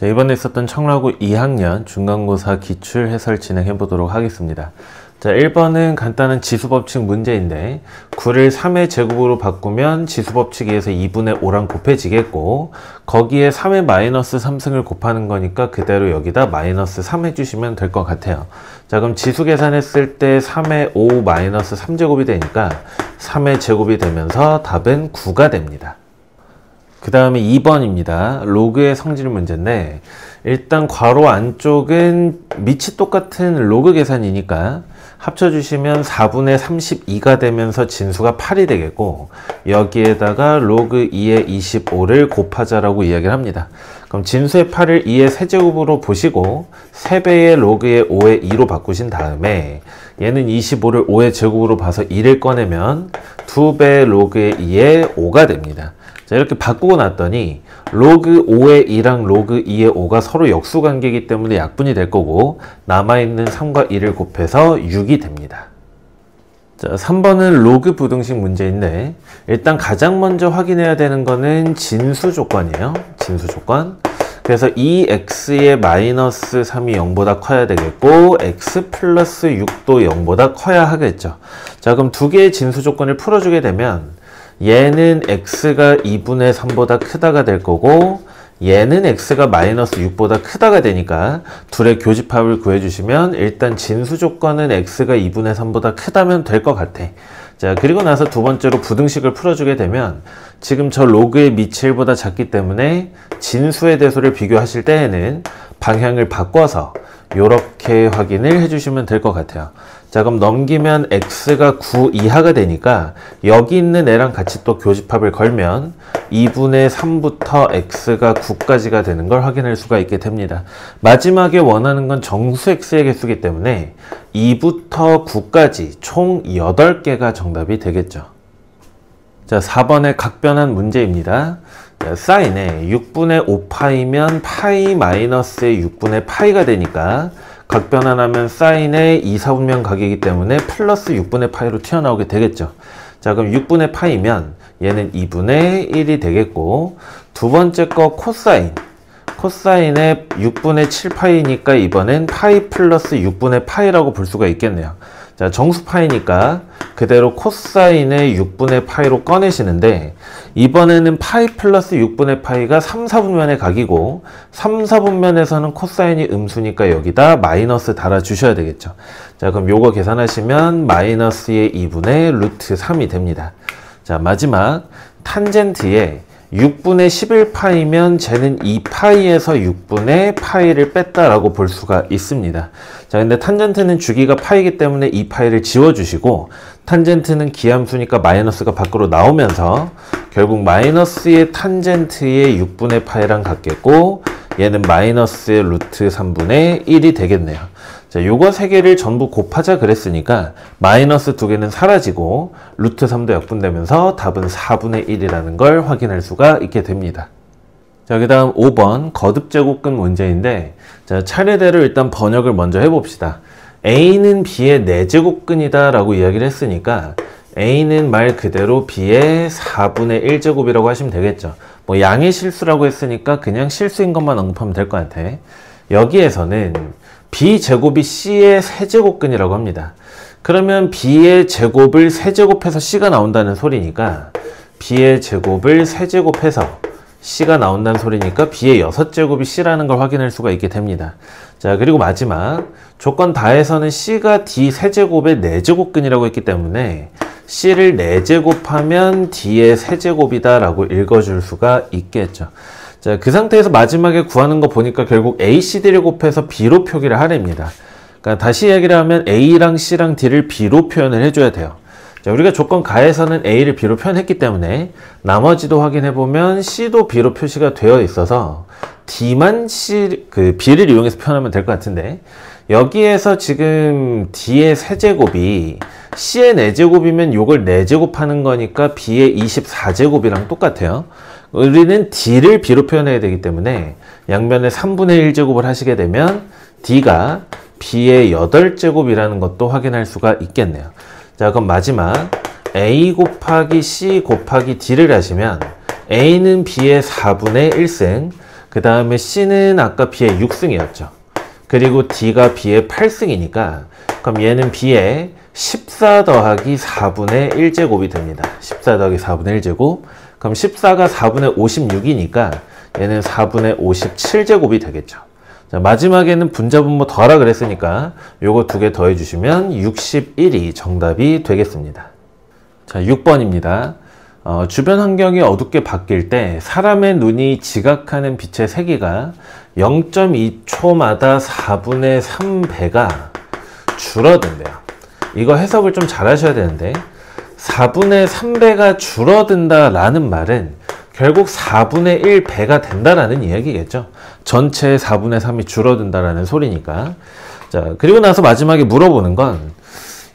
자, 이번에 있었던 청라고 2학년 중간고사 기출 해설 진행해 보도록 하겠습니다. 자, 1번은 간단한 지수법칙 문제인데 9를 3의 제곱으로 바꾸면 지수법칙에 의해서 2분의 5랑 곱해지겠고, 거기에 3의 마이너스 3승을 곱하는 거니까 그대로 여기다 마이너스 3 해주시면 될 것 같아요. 자, 그럼 지수 계산했을 때 3의 5 마이너스 3제곱이 되니까 3의 제곱이 되면서 답은 9가 됩니다. 그 다음에 2번입니다. 로그의 성질 문제인데, 일단 괄호 안쪽은 밑이 똑같은 로그 계산이니까 합쳐주시면 4분의 32가 되면서 진수가 8이 되겠고, 여기에다가 로그 2의 25를 곱하자라고 이야기를 합니다. 그럼 진수의 8을 2의 세제곱으로 보시고 3배의 로그의 5의 2로 바꾸신 다음에 얘는 25를 5의 제곱으로 봐서 2를 꺼내면 2배의 로그의 2의 5가 됩니다. 자, 이렇게 바꾸고 났더니 로그 5의 2랑 로그 2의 5가 서로 역수관계이기 때문에 약분이 될 거고, 남아있는 3과 2를 곱해서 6이 됩니다. 자, 3번은 로그 부등식 문제인데, 일단 가장 먼저 확인해야 되는 거는 진수 조건이에요. 진수 조건. 그래서 2x의 마이너스 3이 0보다 커야 되겠고, x 플러스 6도 0보다 커야 하겠죠. 자, 그럼 두 개의 진수 조건을 풀어주게 되면 얘는 x가 2분의 3보다 크다가 될 거고, 얘는 x가 마이너스 6보다 크다가 되니까 둘의 교집합을 구해주시면 일단 진수 조건은 x가 2분의 3보다 크다면 될 것 같아. 자, 그리고 나서 두 번째로 부등식을 풀어주게 되면 지금 저 로그의 밑이 1보다 작기 때문에 진수의 대소를 비교하실 때에는 방향을 바꿔서 이렇게 확인을 해주시면 될 것 같아요. 자, 그럼 넘기면 x가 9 이하가 되니까 여기 있는 애랑 같이 또 교집합을 걸면 2분의 3부터 x가 9까지가 되는 걸 확인할 수가 있게 됩니다. 마지막에 원하는 건 정수 x의 개수이기 때문에 2부터 9까지 총 8개가 정답이 되겠죠. 자, 4번의 각변환 문제입니다. 자, 사인에 6분의 5파이면 파이 마이너스의 6분의 파이가 되니까 각변환하면 사인의 2, 4분면 각이기 때문에 플러스 6분의 파이로 튀어나오게 되겠죠. 자, 그럼 6분의 파이면 얘는 2분의 1이 되겠고, 두 번째 거 코사인. 코사인의 6분의 7파이니까 이번엔 파이 플러스 6분의 파이라고 볼 수가 있겠네요. 자, 정수 파이니까 그대로 코사인의 6분의 파이로 꺼내시는데, 이번에는 파이 플러스 6분의 파이가 3, 4분면의 각이고 3, 4분면에서는 코사인이 음수니까 여기다 마이너스 달아주셔야 되겠죠. 자, 그럼 요거 계산하시면 마이너스의 2분의 루트 3이 됩니다. 자, 마지막 탄젠트에 6분의 11파이면 쟤는 2파이에서 6분의 파이를 뺐다라고 볼 수가 있습니다. 자, 근데 탄젠트는 주기가 파이기 때문에 2파이를 지워주시고, 탄젠트는 기함수니까 마이너스가 밖으로 나오면서 결국 마이너스의 탄젠트의 6분의 파이랑 같겠고, 얘는 마이너스의 루트 3분의 1이 되겠네요. 자, 요거 세 개를 전부 곱하자 그랬으니까 마이너스 두 개는 사라지고 루트 3도 약분되면서 답은 4분의 1이라는 걸 확인할 수가 있게 됩니다. 자, 그 다음 5번 거듭제곱근 문제인데, 자, 차례대로 일단 번역을 먼저 해봅시다. a는 b의 4제곱근이다 라고 이야기를 했으니까 a는 말 그대로 b의 4분의 1제곱이라고 하시면 되겠죠. 뭐 양의 실수라고 했으니까 그냥 실수인 것만 언급하면 될 것 같아. 여기에서는 b제곱이 c의 세제곱근이라고 합니다. 그러면 b의 제곱을 세제곱해서 c가 나온다는 소리니까 b의 제곱을 세제곱해서 c가 나온다는 소리니까 b의 6제곱이 c라는 걸 확인할 수가 있게 됩니다. 자, 그리고 마지막 조건 다해서는 c가 d 세제곱의 4제곱근이라고 했기 때문에 c를 4제곱하면 d의 세제곱이다 라고 읽어줄 수가 있겠죠. 자, 그 상태에서 마지막에 구하는 거 보니까 결국 a, c, d를 곱해서 b로 표기를 하랍니다. 그러니까 다시 이야기를 하면 a랑 c랑 d를 b로 표현을 해줘야 돼요. 자, 우리가 조건 가에서는 a를 b로 표현했기 때문에 나머지도 확인해보면 c도 b로 표시가 되어 있어서 d만 b를 이용해서 표현하면 될 것 같은데, 여기에서 지금 d의 세제곱이 c의 4제곱이면 요걸 4제곱하는 거니까 b의 24제곱이랑 똑같아요. 우리는 d를 b로 표현해야 되기 때문에 양면에 3분의 1제곱을 하시게 되면 d가 b의 8제곱이라는 것도 확인할 수가 있겠네요. 자, 그럼 마지막 a 곱하기 c 곱하기 d를 하시면 a는 b의 4분의 1승, 그 다음에 C는 아까 B의 6승이었죠. 그리고 D가 B의 8승이니까 그럼 얘는 B의 14 더하기 4분의 1제곱이 됩니다. 14 더하기 4분의 1제곱. 그럼 14가 4분의 56이니까 얘는 4분의 57제곱이 되겠죠. 자, 마지막에는 분자분모 더하라 그랬으니까 요거 두 개 더해 주시면 61이 정답이 되겠습니다. 자, 6번입니다. 주변 환경이 어둡게 바뀔 때 사람의 눈이 지각하는 빛의 세기가 0.2초마다 4분의 3배가 줄어든대요. 이거 해석을 좀 잘 하셔야 되는데 4분의 3배가 줄어든다라는 말은 결국 4분의 1배가 된다라는 이야기겠죠. 전체의 4분의 3이 줄어든다라는 소리니까. 자, 그리고 나서 마지막에 물어보는 건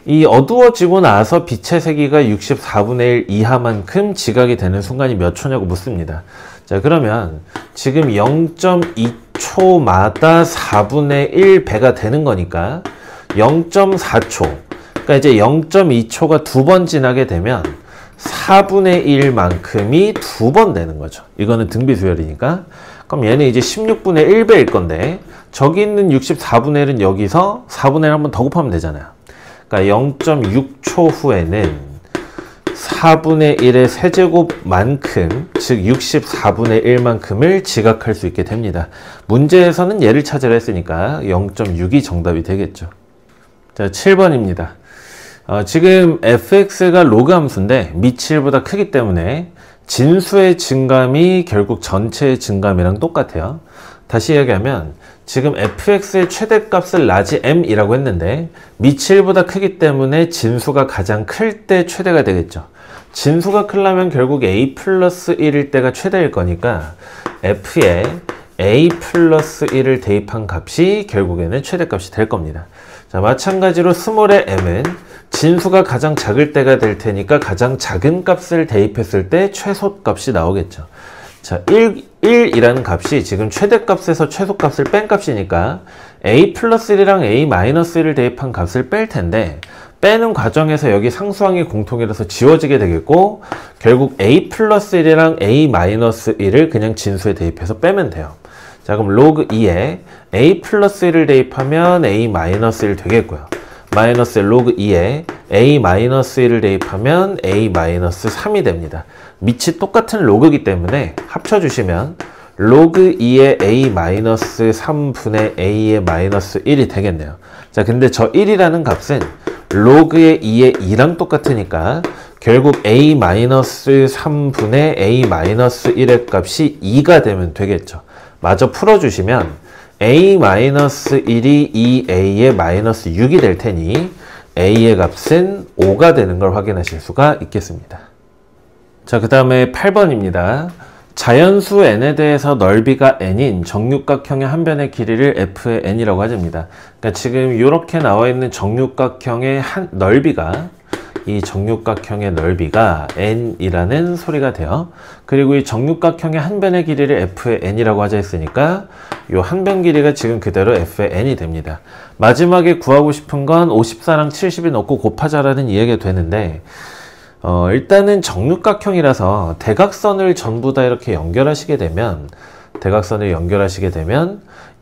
이 어두워지고 나서 빛의 세기가 64분의 1 이하만큼 지각이 되는 순간이 몇 초냐고 묻습니다. 자, 그러면 지금 0.2초마다 4분의 1배가 되는 거니까 0.4초. 그러니까 이제 0.2초가 두 번 지나게 되면 4분의 1만큼이 두 번 되는 거죠. 이거는 등비수열이니까. 그럼 얘는 이제 16분의 1배일 건데 저기 있는 64분의 1은 여기서 4분의 1 한 번 더 곱하면 되잖아요. 그러니까 0.6초 후에는 4분의 1의 세제곱만큼, 즉 64분의 1만큼을 지각할 수 있게 됩니다. 문제에서는 얘를 찾으라 했으니까 0.6이 정답이 되겠죠. 자, 7번입니다. 지금 fx가 로그 함수인데 밑이 1보다 크기 때문에 진수의 증감이 결국 전체의 증감이랑 똑같아요. 다시 이야기하면 지금 fx의 최대값을 라지 m이라고 했는데 밑이 1보다 크기 때문에 진수가 가장 클 때 최대가 되겠죠. 진수가 크려면 결국 a 플러스 1일 때가 최대일 거니까 f에 a 플러스 1을 대입한 값이 결국에는 최대값이 될 겁니다. 자, 마찬가지로 스몰의 m은 진수가 가장 작을 때가 될 테니까 가장 작은 값을 대입했을 때 최소값이 나오겠죠. 자, 1이라는 값이 지금 최대값에서 최소값을 뺀 값이니까 a 플러스 1이랑 a 마이너스 1을 대입한 값을 뺄 텐데 빼는 과정에서 여기 상수항이 공통이라서 지워지게 되겠고 결국 a 플러스 1이랑 a 마이너스 1을 그냥 진수에 대입해서 빼면 돼요. 자, 그럼 로그 2에 a 플러스 1을 대입하면 a 마이너스 1 되겠고요. 마이너스 로그 2에 a 마이너스 1을 대입하면 a 마이너스 3이 됩니다. 밑이 똑같은 로그이기 때문에 합쳐주시면 로그 2의 a 마이너스 3분의 a의 마이너스 1이 되겠네요. 자, 근데 저 1이라는 값은 로그의 2의 2랑 똑같으니까 결국 a 마이너스 3분의 a 마이너스 1의 값이 2가 되면 되겠죠. 마저 풀어주시면 a 마이너스 1이 2a의 마이너스 6이 될 테니 a의 값은 5가 되는 걸 확인하실 수가 있겠습니다. 자, 그 다음에 8번입니다. 자연수 n에 대해서 넓이가 n인 정육각형의 한 변의 길이를 f의 n이라고 하십니다. 그러니까 지금 이렇게 나와 있는 정육각형의 넓이가 이 정육각형의 넓이가 n이라는 소리가 돼요. 그리고 이 정육각형의 한 변의 길이를 f의 n이라고 하자 했으니까 이 한 변 길이가 지금 그대로 f의 n이 됩니다. 마지막에 구하고 싶은 건 54랑 70이 넣고 곱하자라는 이야기가 되는데 일단은 정육각형이라서 대각선을 전부 다 이렇게 연결하시게 되면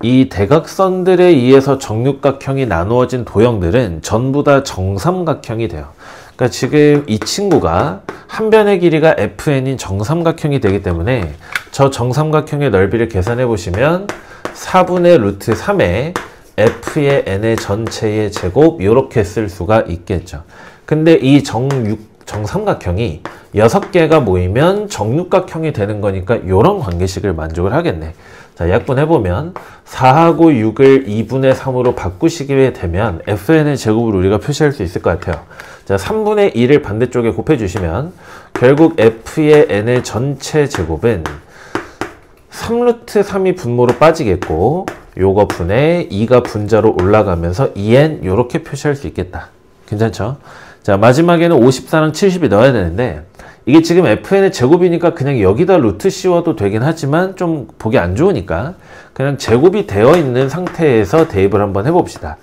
이 대각선들에 의해서 정육각형이 나누어진 도형들은 전부 다 정삼각형이 돼요. 그러니까 지금 이 친구가 한 변의 길이가 fn인 정삼각형이 되기 때문에 저 정삼각형의 넓이를 계산해 보시면 4분의 루트 3에 f의 n의 전체의 제곱 이렇게 쓸 수가 있겠죠. 근데 이 정삼각형이 6개가 모이면 정육각형이 되는 거니까 이런 관계식을 만족을 하겠네. 자, 약분해보면 4하고 6을 2분의 3으로 바꾸시게 되면 fn의 제곱을 우리가 표시할 수 있을 것 같아요. 자, 3분의 2를 반대쪽에 곱해주시면 결국 f의 n의 전체 제곱은 3루트 3이 분모로 빠지겠고 요거 분에 2가 분자로 올라가면서 2n 이렇게 표시할 수 있겠다. 괜찮죠? 자, 마지막에는 54랑 70이 넣어야 되는데 이게 지금 fn의 제곱이니까 그냥 여기다 루트 씌워도 되긴 하지만 좀 보기 안 좋으니까 그냥 제곱이 되어 있는 상태에서 대입을 한번 해봅시다.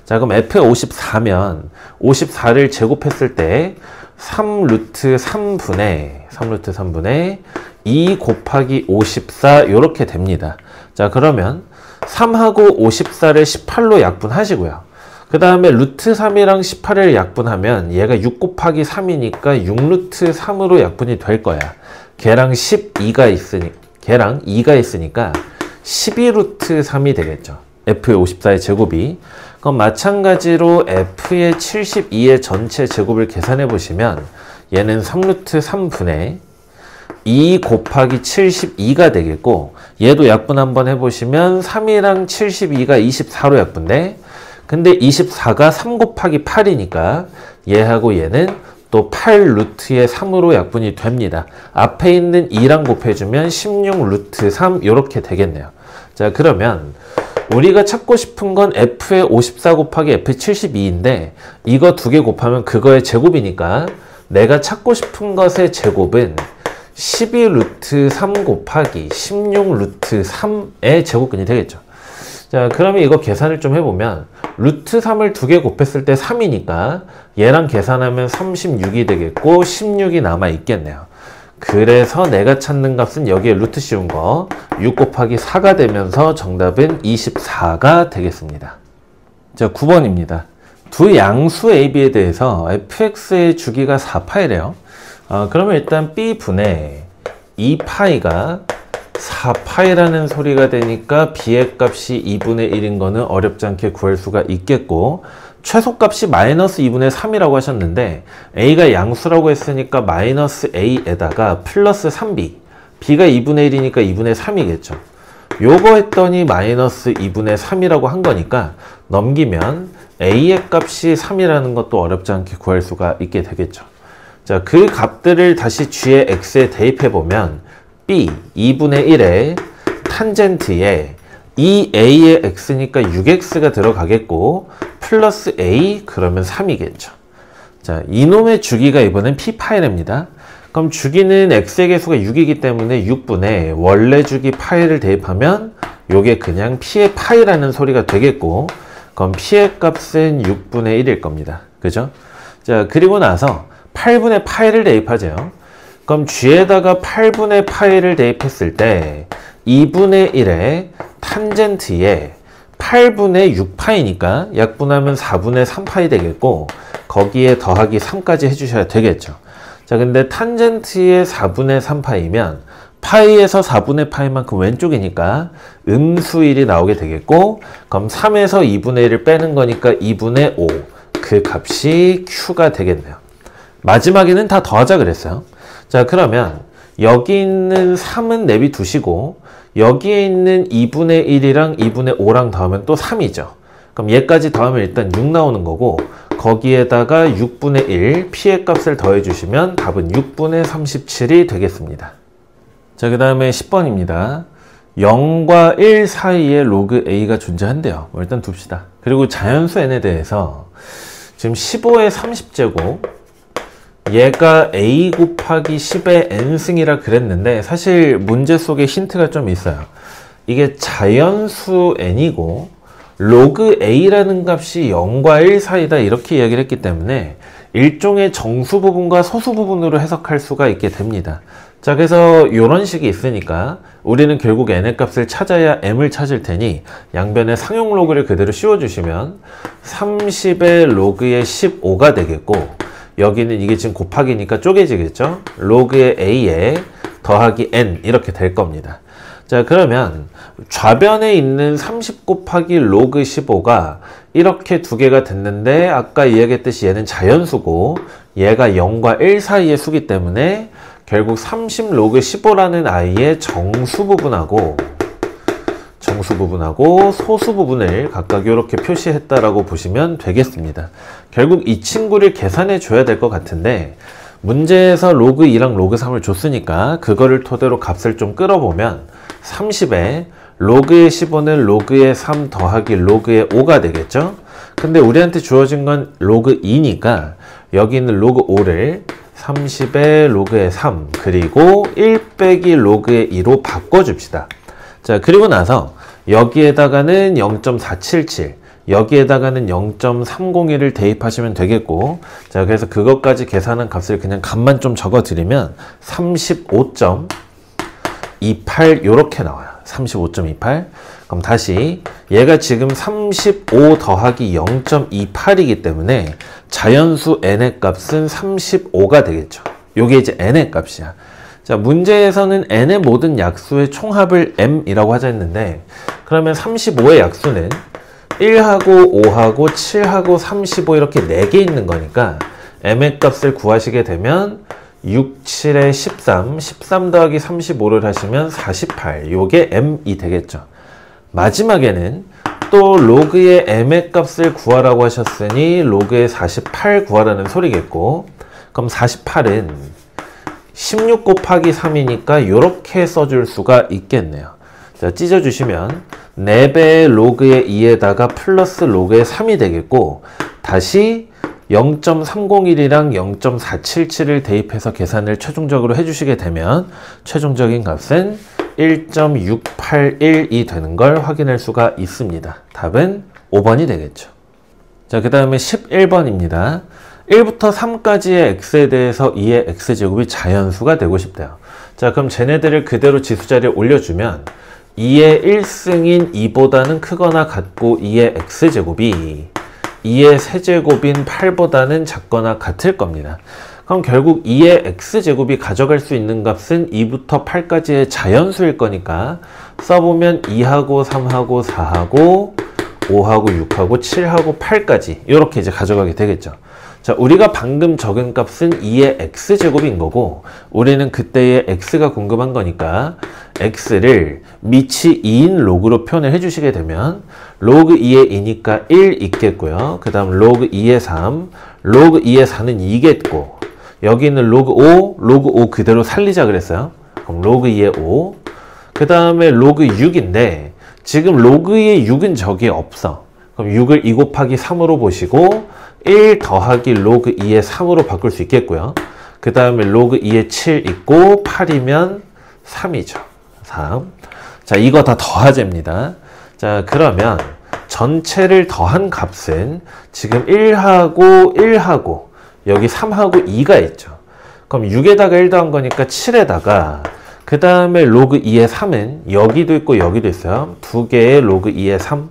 자, 그럼 f의 54면 54를 제곱했을 때 3루트 3분의 3루트 3분의 2 곱하기 54 이렇게 됩니다. 자, 그러면 3하고 54를 18로 약분하시고요. 그 다음에 루트 3이랑 18을 약분하면 얘가 6 곱하기 3이니까 6루트 3으로 약분이 될 거야. 걔랑 2가 있으니까 12루트 3이 되겠죠. F의 54의 제곱이. 그럼 마찬가지로 F의 72의 전체 제곱을 계산해 보시면 얘는 3루트 3분의 2 곱하기 72가 되겠고, 얘도 약분 한번 해보시면 3이랑 72가 24로 약분돼. 근데 24가 3 곱하기 8이니까 얘하고 얘는 또 8루트의 3으로 약분이 됩니다. 앞에 있는 2랑 곱해주면 16루트 3 이렇게 되겠네요. 자, 그러면 우리가 찾고 싶은 건 F의 54 곱하기 F의 72인데 이거 두 개 곱하면 그거의 제곱이니까 내가 찾고 싶은 것의 제곱은 12루트 3 곱하기 16루트 3의 제곱근이 되겠죠. 자, 그러면 이거 계산을 좀 해보면 루트 3을 두 개 곱했을 때 3이니까 얘랑 계산하면 36이 되겠고 16이 남아 있겠네요. 그래서 내가 찾는 값은 여기에 루트 씌운 거 6 곱하기 4가 되면서 정답은 24가 되겠습니다. 자, 9번입니다. 두 양수 AB에 대해서 fx의 주기가 4파이래요. 그러면 일단 b분의 2파이가 4파이라는 소리가 되니까 b의 값이 2분의 1인 거는 어렵지 않게 구할 수가 있겠고, 최소값이 마이너스 2분의 3이라고 하셨는데 a가 양수라고 했으니까 마이너스 a에다가 플러스 3b, b가 2분의 1이니까 2분의 3이겠죠. 요거 했더니 마이너스 2분의 3이라고 한 거니까 넘기면 a의 값이 3이라는 것도 어렵지 않게 구할 수가 있게 되겠죠. 자, 그 값들을 다시 g의 x에 대입해보면 b 2분의 1에 탄젠트에 2a의 x니까 6x가 들어가겠고 플러스 a 그러면 3이겠죠. 자, 이놈의 주기가 이번엔 p파이랍니다. 그럼 주기는 x의 개수가 6이기 때문에 6분의 원래 주기 파이를 대입하면 요게 그냥 p의 파이라는 소리가 되겠고, 그럼 p의 값은 6분의 1일 겁니다. 그죠? 자, 그리고 나서 8분의 파이를 대입하죠. 그럼 g에다가 8분의 파이를 대입했을 때 2분의 1에 탄젠트에 8분의 6파이니까 약분하면 4분의 3파이 되겠고, 거기에 더하기 3까지 해주셔야 되겠죠. 자, 근데 탄젠트의 4분의 3파이면 파이에서 4분의 파이만큼 왼쪽이니까 음수 1이 나오게 되겠고, 그럼 3에서 2분의 1을 빼는 거니까 2분의 5, 그 값이 q가 되겠네요. 마지막에는 다 더하자 그랬어요. 자, 그러면 여기 있는 3은 내비두시고 여기에 있는 2분의 1이랑 2분의 5랑 더하면 또 3이죠. 그럼 얘까지 더하면 일단 6 나오는 거고, 거기에다가 6분의 1 p의 값을 더해 주시면 답은 6분의 37이 되겠습니다. 자, 그 다음에 10번입니다. 0과 1 사이에 로그 a가 존재한대요. 일단 둡시다. 그리고 자연수 n에 대해서 지금 15의 30제곱, 얘가 a 곱하기 10의 n승이라 그랬는데 사실 문제 속에 힌트가 좀 있어요. 이게 자연수 n이고 로그 a라는 값이 0과 1 사이다 이렇게 이야기를 했기 때문에 일종의 정수 부분과 소수 부분으로 해석할 수가 있게 됩니다. 자, 그래서 이런 식이 있으니까 우리는 결국 n의 값을 찾아야 m을 찾을 테니 양변에 상용 로그를 그대로 씌워주시면 30의 로그의 15가 되겠고, 여기는 이게 지금 곱하기니까 쪼개지겠죠? 로그의 a에 더하기 n 이렇게 될 겁니다. 자, 그러면 좌변에 있는 30 곱하기 로그 15가 이렇게 두 개가 됐는데 아까 이야기했듯이 얘는 자연수고 얘가 0과 1 사이의 수기 때문에 결국 30 로그 15라는 아이의 정수 부분하고 소수 부분을 각각 이렇게 표시했다라고 보시면 되겠습니다. 결국 이 친구를 계산해 줘야 될 것 같은데 문제에서 로그 2랑 로그 3을 줬으니까 그거를 토대로 값을 좀 끌어보면 30에 로그의 15는 로그의 3 더하기 로그의 5가 되겠죠? 근데 우리한테 주어진 건 로그 2니까 여기 있는 로그 5를 30의 로그의 3 그리고 1 빼기 로그의 2로 바꿔줍시다. 자, 그리고 나서 여기에다가는 0.477, 여기에다가는 0.301을 대입하시면 되겠고, 자, 그래서 그것까지 계산한 값을 그냥 값만 좀 적어 드리면 35.28 요렇게 나와요. 35.28. 그럼 다시 얘가 지금 35 더하기 0.28이기 때문에 자연수 n의 값은 35가 되겠죠. 요게 이제 n의 값이야. 자, 문제에서는 n의 모든 약수의 총합을 m이라고 하자 했는데, 그러면 35의 약수는 1하고 5하고 7하고 35 이렇게 4개 있는 거니까 m의 값을 구하시게 되면 6, 7에 13, 13 더하기 35를 하시면 48, 요게 m이 되겠죠. 마지막에는 또 로그의 m의 값을 구하라고 하셨으니 로그의 48 구하라는 소리겠고, 그럼 48은 16 곱하기 3이니까 이렇게 써줄 수가 있겠네요. 자, 찢어주시면 4배의 로그의 2에다가 플러스 로그의 3이 되겠고, 다시 0.301이랑 0.477을 대입해서 계산을 최종적으로 해주시게 되면 최종적인 값은 1.681이 되는 걸 확인할 수가 있습니다. 답은 5번이 되겠죠. 자, 그 다음에 11번입니다. 1부터 3까지의 x에 대해서 2의 x제곱이 자연수가 되고 싶대요. 자, 그럼 쟤네들을 그대로 지수자리에 올려주면 2의 1승인 2보다는 크거나 같고 2의 x제곱이 2의 세제곱인 8보다는 작거나 같을 겁니다. 그럼 결국 2의 x제곱이 가져갈 수 있는 값은 2부터 8까지의 자연수일 거니까 써보면 2하고 3하고 4하고 5하고 6하고 7하고 8까지 이렇게 이제 가져가게 되겠죠. 자, 우리가 방금 적은 값은 2의 x제곱인 거고, 우리는 그때의 x가 궁금한 거니까 x를 밑이 2인 로그로 표현을 해주시게 되면 로그 2의 2니까 1 있겠고요. 그 다음 로그 2의 3, 로그 2의 4는 2겠고, 여기는 로그 5, 로그 5 그대로 살리자 그랬어요. 그럼 로그 2의 5, 그 다음에 로그 6인데 지금 로그의 6은 저기에 없어. 그럼 6을 2 곱하기 3으로 보시고 1 더하기 로그 2의 3으로 바꿀 수 있겠고요. 그 다음에 로그 2의 7 있고 8이면 3이죠. 3. 자, 이거 다 더하제입니다. 자, 그러면 전체를 더한 값은 지금 1하고 1하고 여기 3하고 2가 있죠. 그럼 6에다가 1 더한 거니까 7에다가 그 다음에 로그 2의 3은 여기도 있고 여기도 있어요. 두 개의 로그 2의 3,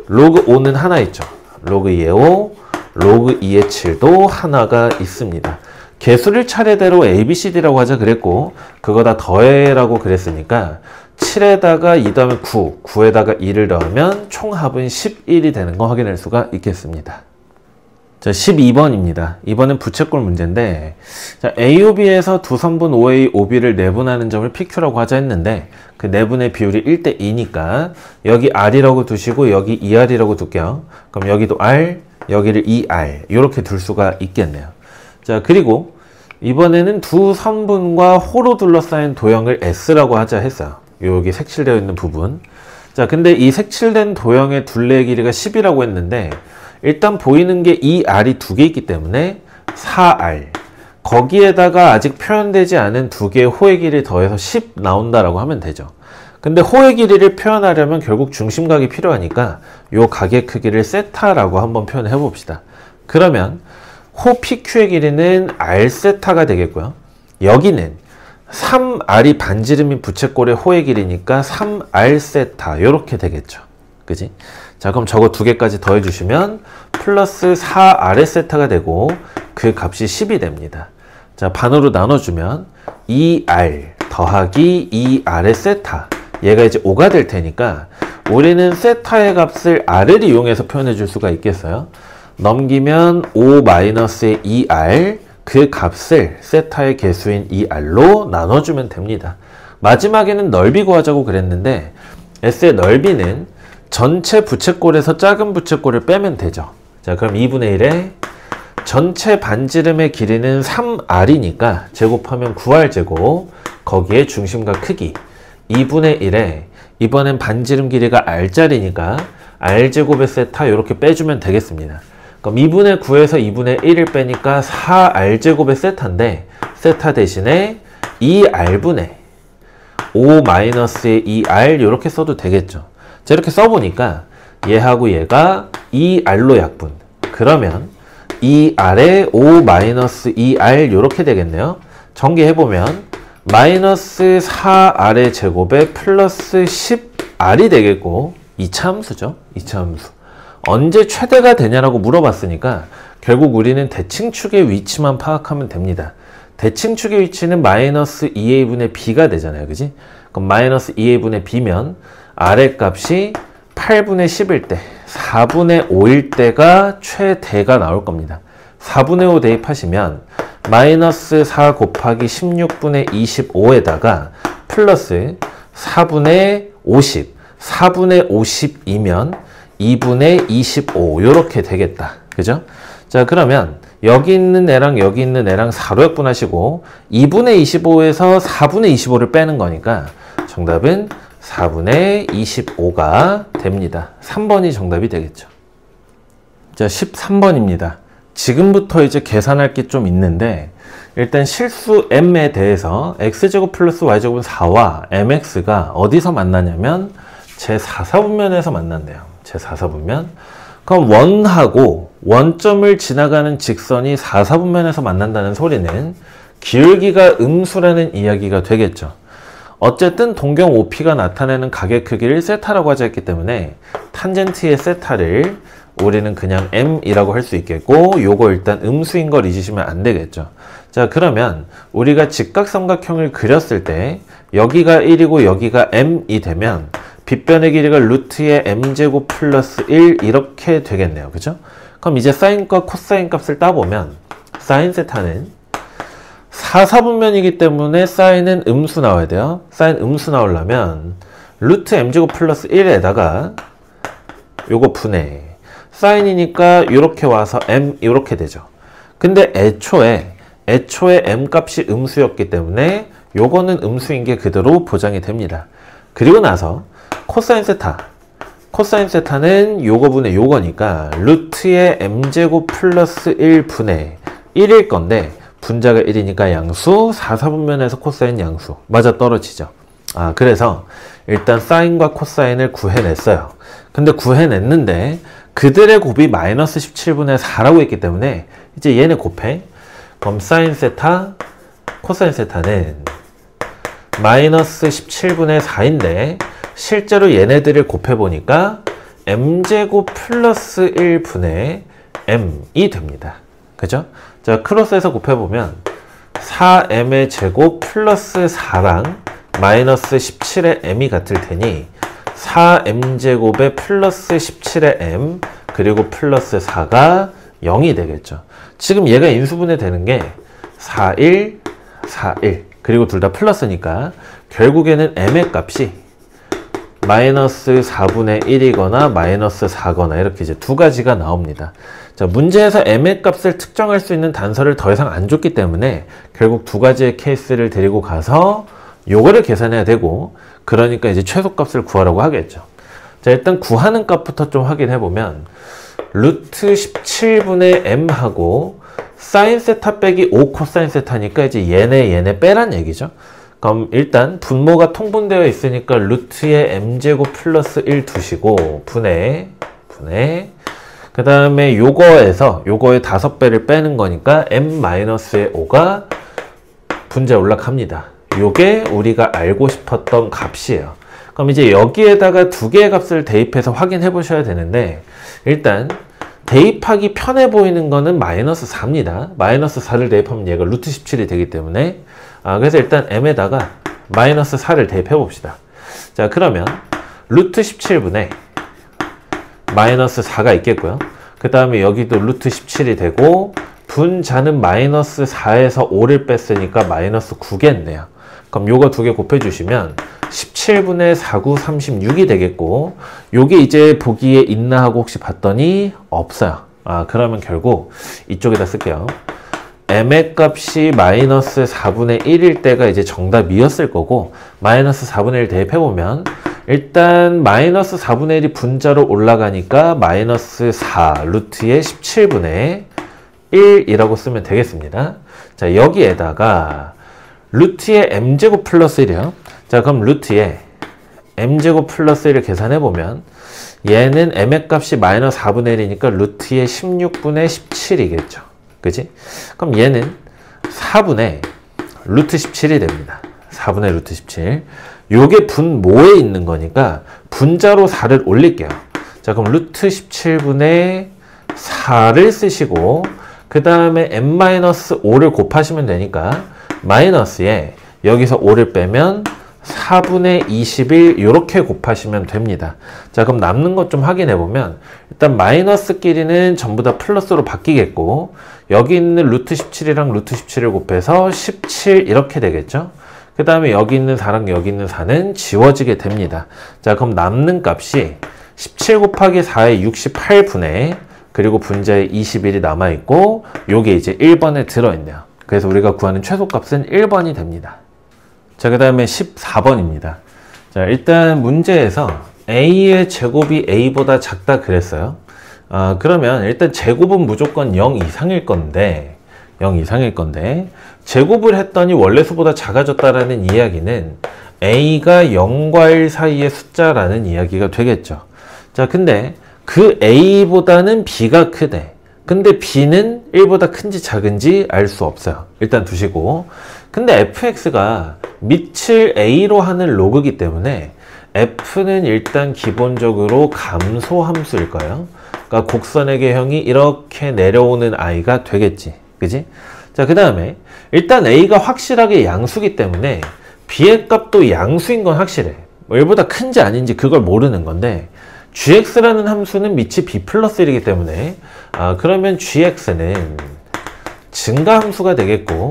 로그 5는 하나 있죠. 로그 2의 5, 로그 2의 7도 하나가 있습니다. 개수를 차례대로 ABCD라고 하자 그랬고, 그거 다 더해라고 그랬으니까 7에다가 2 더하면 9, 9에다가 2를 더하면 총합은 11이 되는 거 확인할 수가 있겠습니다. 자, 12번입니다. 이번엔 부채꼴 문제인데, 자, AOB에서 두 선분 OA, OB를 내분하는 점을 PQ라고 하자 했는데, 그 내분의 비율이 1대 2니까 여기 R이라고 두시고 여기 2R이라고 둘게요. 그럼 여기도 R, 여기를 2R 이렇게 둘 수가 있겠네요. 자, 그리고 이번에는 두 선분과 호로 둘러싸인 도형을 S라고 하자 했어요. 여기 색칠되어 있는 부분. 자, 근데 이 색칠된 도형의 둘레의 길이가 10이라고 했는데, 일단 보이는 게 2R이 두 개 있기 때문에 4R, 거기에다가 아직 표현되지 않은 두 개의 호의 길이 더해서 10 나온다라고 하면 되죠. 근데 호의 길이를 표현하려면 결국 중심각이 필요하니까 요 각의 크기를 세타라고 한번 표현해 봅시다. 그러면 호 PQ의 길이는 R 세타가 되겠고요. 여기는 3R이 반지름인 부채꼴의 호의 길이니까 3R 세타 이렇게 되겠죠. 그지? 자, 그럼 저거 두 개까지 더해 주시면 플러스 4R의 세타가 되고 그 값이 10이 됩니다. 자, 반으로 나눠주면 2R 더하기 2R의 세타, 얘가 이제 5가 될 테니까 우리는 세타의 값을 R을 이용해서 표현해 줄 수가 있겠어요. 넘기면 5-의 2R, 그 값을 세타의 개수인 2R로 나눠주면 됩니다. 마지막에는 넓이 구하자고 그랬는데 S의 넓이는 전체 부채꼴에서 작은 부채꼴을 빼면 되죠. 자, 그럼 2분의 1에 전체 반지름의 길이는 3R이니까 제곱하면 9R제곱, 거기에 중심각 크기 2분의 1에 이번엔 반지름 길이가 R짜리니까 R제곱의 세타 이렇게 빼주면 되겠습니다. 그럼 2분의 9에서 2분의 1을 빼니까 4R제곱의 세타인데 세타 대신에 2R분의 5-의 2R 이렇게 써도 되겠죠. 자, 이렇게 써보니까 얘하고 얘가 2r로 약분. 그러면 2r에 5 마이너스 2r 요렇게 되겠네요. 전개해보면 마이너스 4r의 제곱에 플러스 10r이 되겠고 2차 함수죠. 2차 함수. 언제 최대가 되냐라고 물어봤으니까 결국 우리는 대칭축의 위치만 파악하면 됩니다. 대칭축의 위치는 마이너스 2a분의 b가 되잖아요. 그지? 그럼 마이너스 2a분의 b면 r의 값이 8분의 10일 때 4분의 5일 때가 최대가 나올 겁니다. 4분의 5 대입하시면 마이너스 4 곱하기 16분의 25에다가 플러스 4분의 50 4분의 50이면 2분의 25 요렇게 되겠다. 그죠? 자, 그러면 여기 있는 애랑 여기 있는 애랑 4로 약분하시고 2분의 25에서 4분의 25를 빼는 거니까 정답은 4분의 25가 됩니다. 3번이 정답이 되겠죠. 자, 13번입니다. 지금부터 이제 계산할 게 좀 있는데 일단 실수 m에 대해서 x제곱 플러스 y제곱은 4와 mx가 어디서 만나냐면 제4사분면에서 만난대요. 제4사분면. 그럼 원하고 원점을 지나가는 직선이 4사분면에서 만난다는 소리는 기울기가 음수라는 이야기가 되겠죠. 어쨌든 동경 OP가 나타내는 각의 크기를 세타라고 하자 했기 때문에 탄젠트의 세타를 우리는 그냥 m이라고 할 수 있겠고 요거 일단 음수인 걸 잊으시면 안 되겠죠. 자, 그러면 우리가 직각삼각형을 그렸을 때 여기가 1이고 여기가 m이 되면 빗변의 길이가 루트의 m제곱 플러스 1 이렇게 되겠네요. 그죠? 그럼 이제 사인과 코사인 값을 따보면 사인 세타는 4사분면이기 때문에 사인은 음수 나와야 돼요. 사인 음수 나오려면 루트 m제곱 플러스 1에다가 요거 분해 사인이니까 이렇게 와서 m 이렇게 되죠. 근데 애초에 m 값이 음수였기 때문에 요거는 음수인 게 그대로 보장이 됩니다. 그리고 나서 코사인 세타는 요거 분의 요거니까 루트의 m제곱 플러스 1 분의 1일 건데 분자가 1이니까 양수, 4사분면에서 코사인 양수 맞아 떨어지죠. 아, 그래서 일단 사인과 코사인을 구해냈어요. 근데 구해냈는데 그들의 곱이 마이너스 17분의 4라고 했기 때문에 이제 얘네 곱해. 그럼 사인 세타, 코사인 세타는 마이너스 17분의 4인데 실제로 얘네들을 곱해보니까 m제곱 플러스 1분의 m이 됩니다. 그죠? 자, 크로스해서 곱해보면 4m의 제곱 플러스 4랑 마이너스 17의 m이 같을 테니 4m제곱에 플러스 17의 m 그리고 플러스 4가 0이 되겠죠. 지금 얘가 인수분해 되는 게 4, 1, 4, 1 그리고 둘 다 플러스니까 결국에는 m의 값이 마이너스 4분의 1이거나 마이너스 4거나 이렇게 이제 두 가지가 나옵니다. 자, 문제에서 m의 값을 특정할 수 있는 단서를 더 이상 안 줬기 때문에 결국 두 가지의 케이스를 데리고 가서 요거를 계산해야 되고 그러니까 이제 최소값을 구하라고 하겠죠. 자, 일단 구하는 값부터 좀 확인해 보면 루트 17분의 m하고 사인 세타 빼기 5 코사인 세타니까 이제 얘네 빼란 얘기죠. 그럼 일단 분모가 통분되어 있으니까 루트의 m제곱 플러스 1 두시고 분해 그 다음에 요거에서 요거의 5배를 빼는 거니까 m-의 5가 분자에 올라갑니다. 요게 우리가 알고 싶었던 값이에요. 그럼 이제 여기에다가 두 개의 값을 대입해서 확인해 보셔야 되는데 일단 대입하기 편해 보이는 거는 마이너스 4입니다. 마이너스 4를 대입하면 얘가 루트 17이 되기 때문에 그래서 일단 m에다가 마이너스 4를 대입해 봅시다. 자, 그러면 루트 17분의 마이너스 4가 있겠고요. 그 다음에 여기도 루트 17이 되고 분자는 마이너스 4에서 5를 뺐으니까 마이너스 9겠네요. 그럼 요거 두 개 곱해주시면 17분의 4, 9, 36이 되겠고 요게 이제 보기에 있나 하고 혹시 봤더니 없어요. 그러면 결국 이쪽에다 쓸게요. m의 값이 마이너스 4분의 1일 때가 이제 정답이었을 거고 마이너스 4분의 1 대입해보면 일단 마이너스 4분의 1이 분자로 올라가니까 마이너스 4 루트의 17분의 1이라고 쓰면 되겠습니다. 자, 여기에다가 루트의 m제곱 플러스 1이요. 자, 그럼 루트의 m제곱 플러스 1을 계산해보면 얘는 m의 값이 마이너스 4분의 1이니까 루트의 16분의 17이겠죠. 그지? 그럼 얘는 4분의 루트 17이 됩니다. 4분의 루트 17. 요게 분모에 있는 거니까 분자로 4를 올릴게요. 자, 그럼 루트 17분의 4를 쓰시고 그 다음에 n-5를 곱하시면 되니까 마이너스에 여기서 5를 빼면 4분의 21 이렇게 곱하시면 됩니다. 자, 그럼 남는 것 좀 확인해 보면 일단 마이너스끼리는 전부 다 플러스로 바뀌겠고 여기 있는 루트 17이랑 루트 17을 곱해서 17 이렇게 되겠죠. 그 다음에 여기 있는 4랑 여기 있는 4는 지워지게 됩니다. 자, 그럼 남는 값이 17 곱하기 4의 68분의 그리고 분자에 21이 남아있고 요게 이제 1번에 들어있네요. 그래서 우리가 구하는 최소값은 1번이 됩니다. 자, 그 다음에 14번입니다. 자, 일단 문제에서 a의 제곱이 a보다 작다 그랬어요. 그러면 일단 제곱은 무조건 0 이상일 건데 제곱을 했더니 원래수보다 작아졌다라는 이야기는 a가 0과 1 사이의 숫자라는 이야기가 되겠죠. 자, 근데 그 a보다는 b가 크대. 근데 b는 1보다 큰지 작은지 알 수 없어요. 일단 두시고. 근데 fx가 밑을 a로 하는 로그이기 때문에 f는 일단 기본적으로 감소함수일 거예요. 그러니까 곡선의 개형이 이렇게 내려오는 i가 되겠지. 그지? 자, 그 다음에 일단 a가 확실하게 양수기 때문에 b의 값도 양수인 건 확실해. 1보다 큰지 아닌지 그걸 모르는 건데 gx라는 함수는 밑이 b 플러스 1이기 때문에 그러면 gx는 증가함수가 되겠고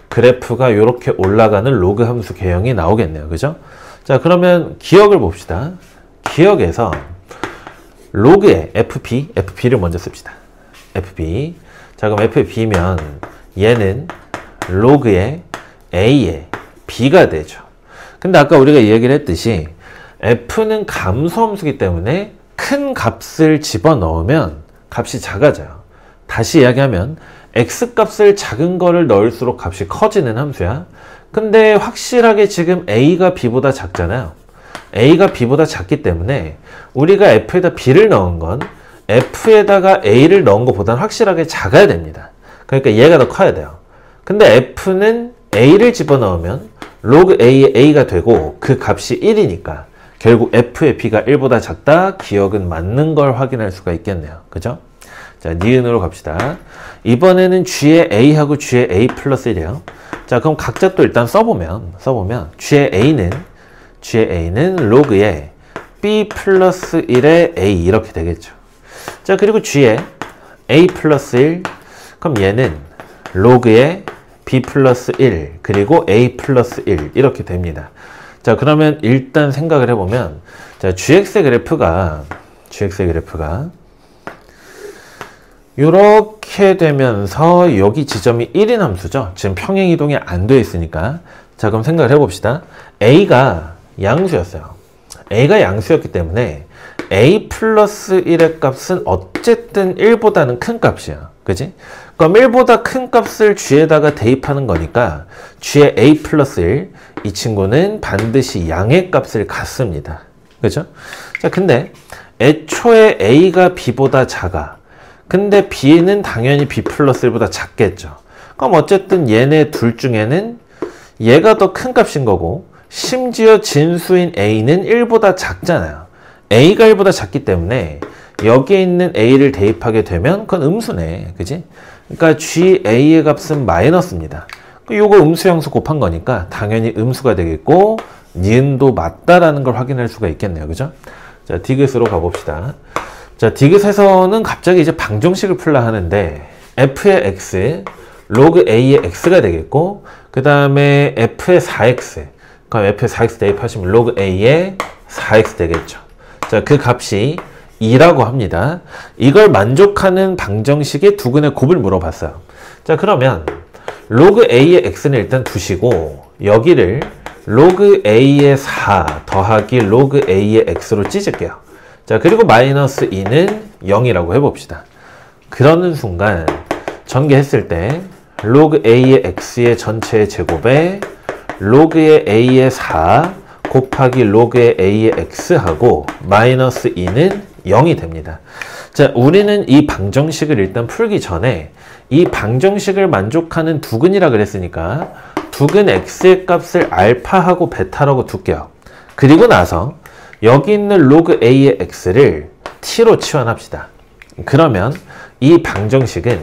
그래프가 이렇게 올라가는 로그 함수 개형이 나오겠네요. 그죠? 자, 그러면 기억을 봅시다. 기억에서 로그의 fb를 먼저 씁시다. fb. 자, 그럼 fb면 얘는 로그의 a의 b가 되죠. 근데 아까 우리가 얘기를 했듯이 f는 감소함수이기 때문에 큰 값을 집어넣으면 값이 작아져요. 다시 이야기하면 x값을 작은 거를 넣을수록 값이 커지는 함수야. 근데 확실하게 지금 a가 b보다 작잖아요. a가 b보다 작기 때문에 우리가 f에다 b를 넣은 건 f에다가 a를 넣은 것보다는 확실하게 작아야 됩니다. 그러니까 얘가 더 커야 돼요. 근데 f는 a를 집어넣으면 로그 a의 a가 되고 그 값이 1이니까 결국 f의 b가 1보다 작다. 기억은 맞는 걸 확인할 수가 있겠네요. 그죠? 자, 니은으로 갑시다. 이번에는 g의 a하고 g의 a 플러스 1이에요. 자, 그럼 각자 또 일단 써보면 g의 a는 로그의 b 플러스 1의 a 이렇게 되겠죠. 자, 그리고 g의 a 플러스 1 그럼 얘는 로그의 b 플러스 1 그리고 a 플러스 1 이렇게 됩니다. 자, 그러면 일단 생각을 해보면 자, gx의 그래프가 이렇게 되면서 여기 지점이 1인 함수죠. 지금 평행이동이 안 되어 있으니까. 자, 그럼 생각을 해봅시다. a가 양수였어요. a가 양수였기 때문에 a 플러스 1의 값은 어쨌든 1보다는 큰 값이야. 그지? 그럼 1보다 큰 값을 g에다가 대입하는 거니까 g의 a 플러스 1, 이 친구는 반드시 양의 값을 갖습니다. 그죠? 자, 근데 애초에 a가 b보다 작아. 근데 b는 당연히 b 플러스 1보다 작겠죠. 그럼 어쨌든 얘네 둘 중에는 얘가 더 큰 값인 거고 심지어 진수인 a는 1보다 작잖아요. a가 1보다 작기 때문에 여기에 있는 a를 대입하게 되면 그건 음수네. 그지? 그러니까 ga의 값은 마이너스입니다. 요거 음수양수 곱한 거니까 당연히 음수가 되겠고 니은도 맞다라는 걸 확인할 수가 있겠네요. 그죠? 자, 디귿으로 가봅시다. 자, 디귿에서는 갑자기 이제 방정식을 풀라 하는데 f의 x, 로그 a의 x가 되겠고 그 다음에 f의 4x, 그럼 f의 4x 대입하시면 로그 a의 4x 되겠죠. 자, 그 값이 2라고 합니다. 이걸 만족하는 방정식의 두근의 곱을 물어봤어요. 자, 그러면 로그 a의 x는 일단 두시고 여기를 로그 a의 4 더하기 로그 a의 x로 찢을게요. 자, 그리고 마이너스 2는 0이라고 해봅시다. 그러는 순간 전개했을 때 로그 a의 x의 전체의 제곱에 로그의 a의 4 곱하기 로그의 a의 x하고 마이너스 2는 0이 됩니다. 자, 우리는 이 방정식을 일단 풀기 전에 이 방정식을 만족하는 두근이라 그랬으니까 두근 x의 값을 알파하고 베타라고 둘게요. 그리고 나서 여기 있는 로그 a의 x를 t로 치환합시다. 그러면 이 방정식은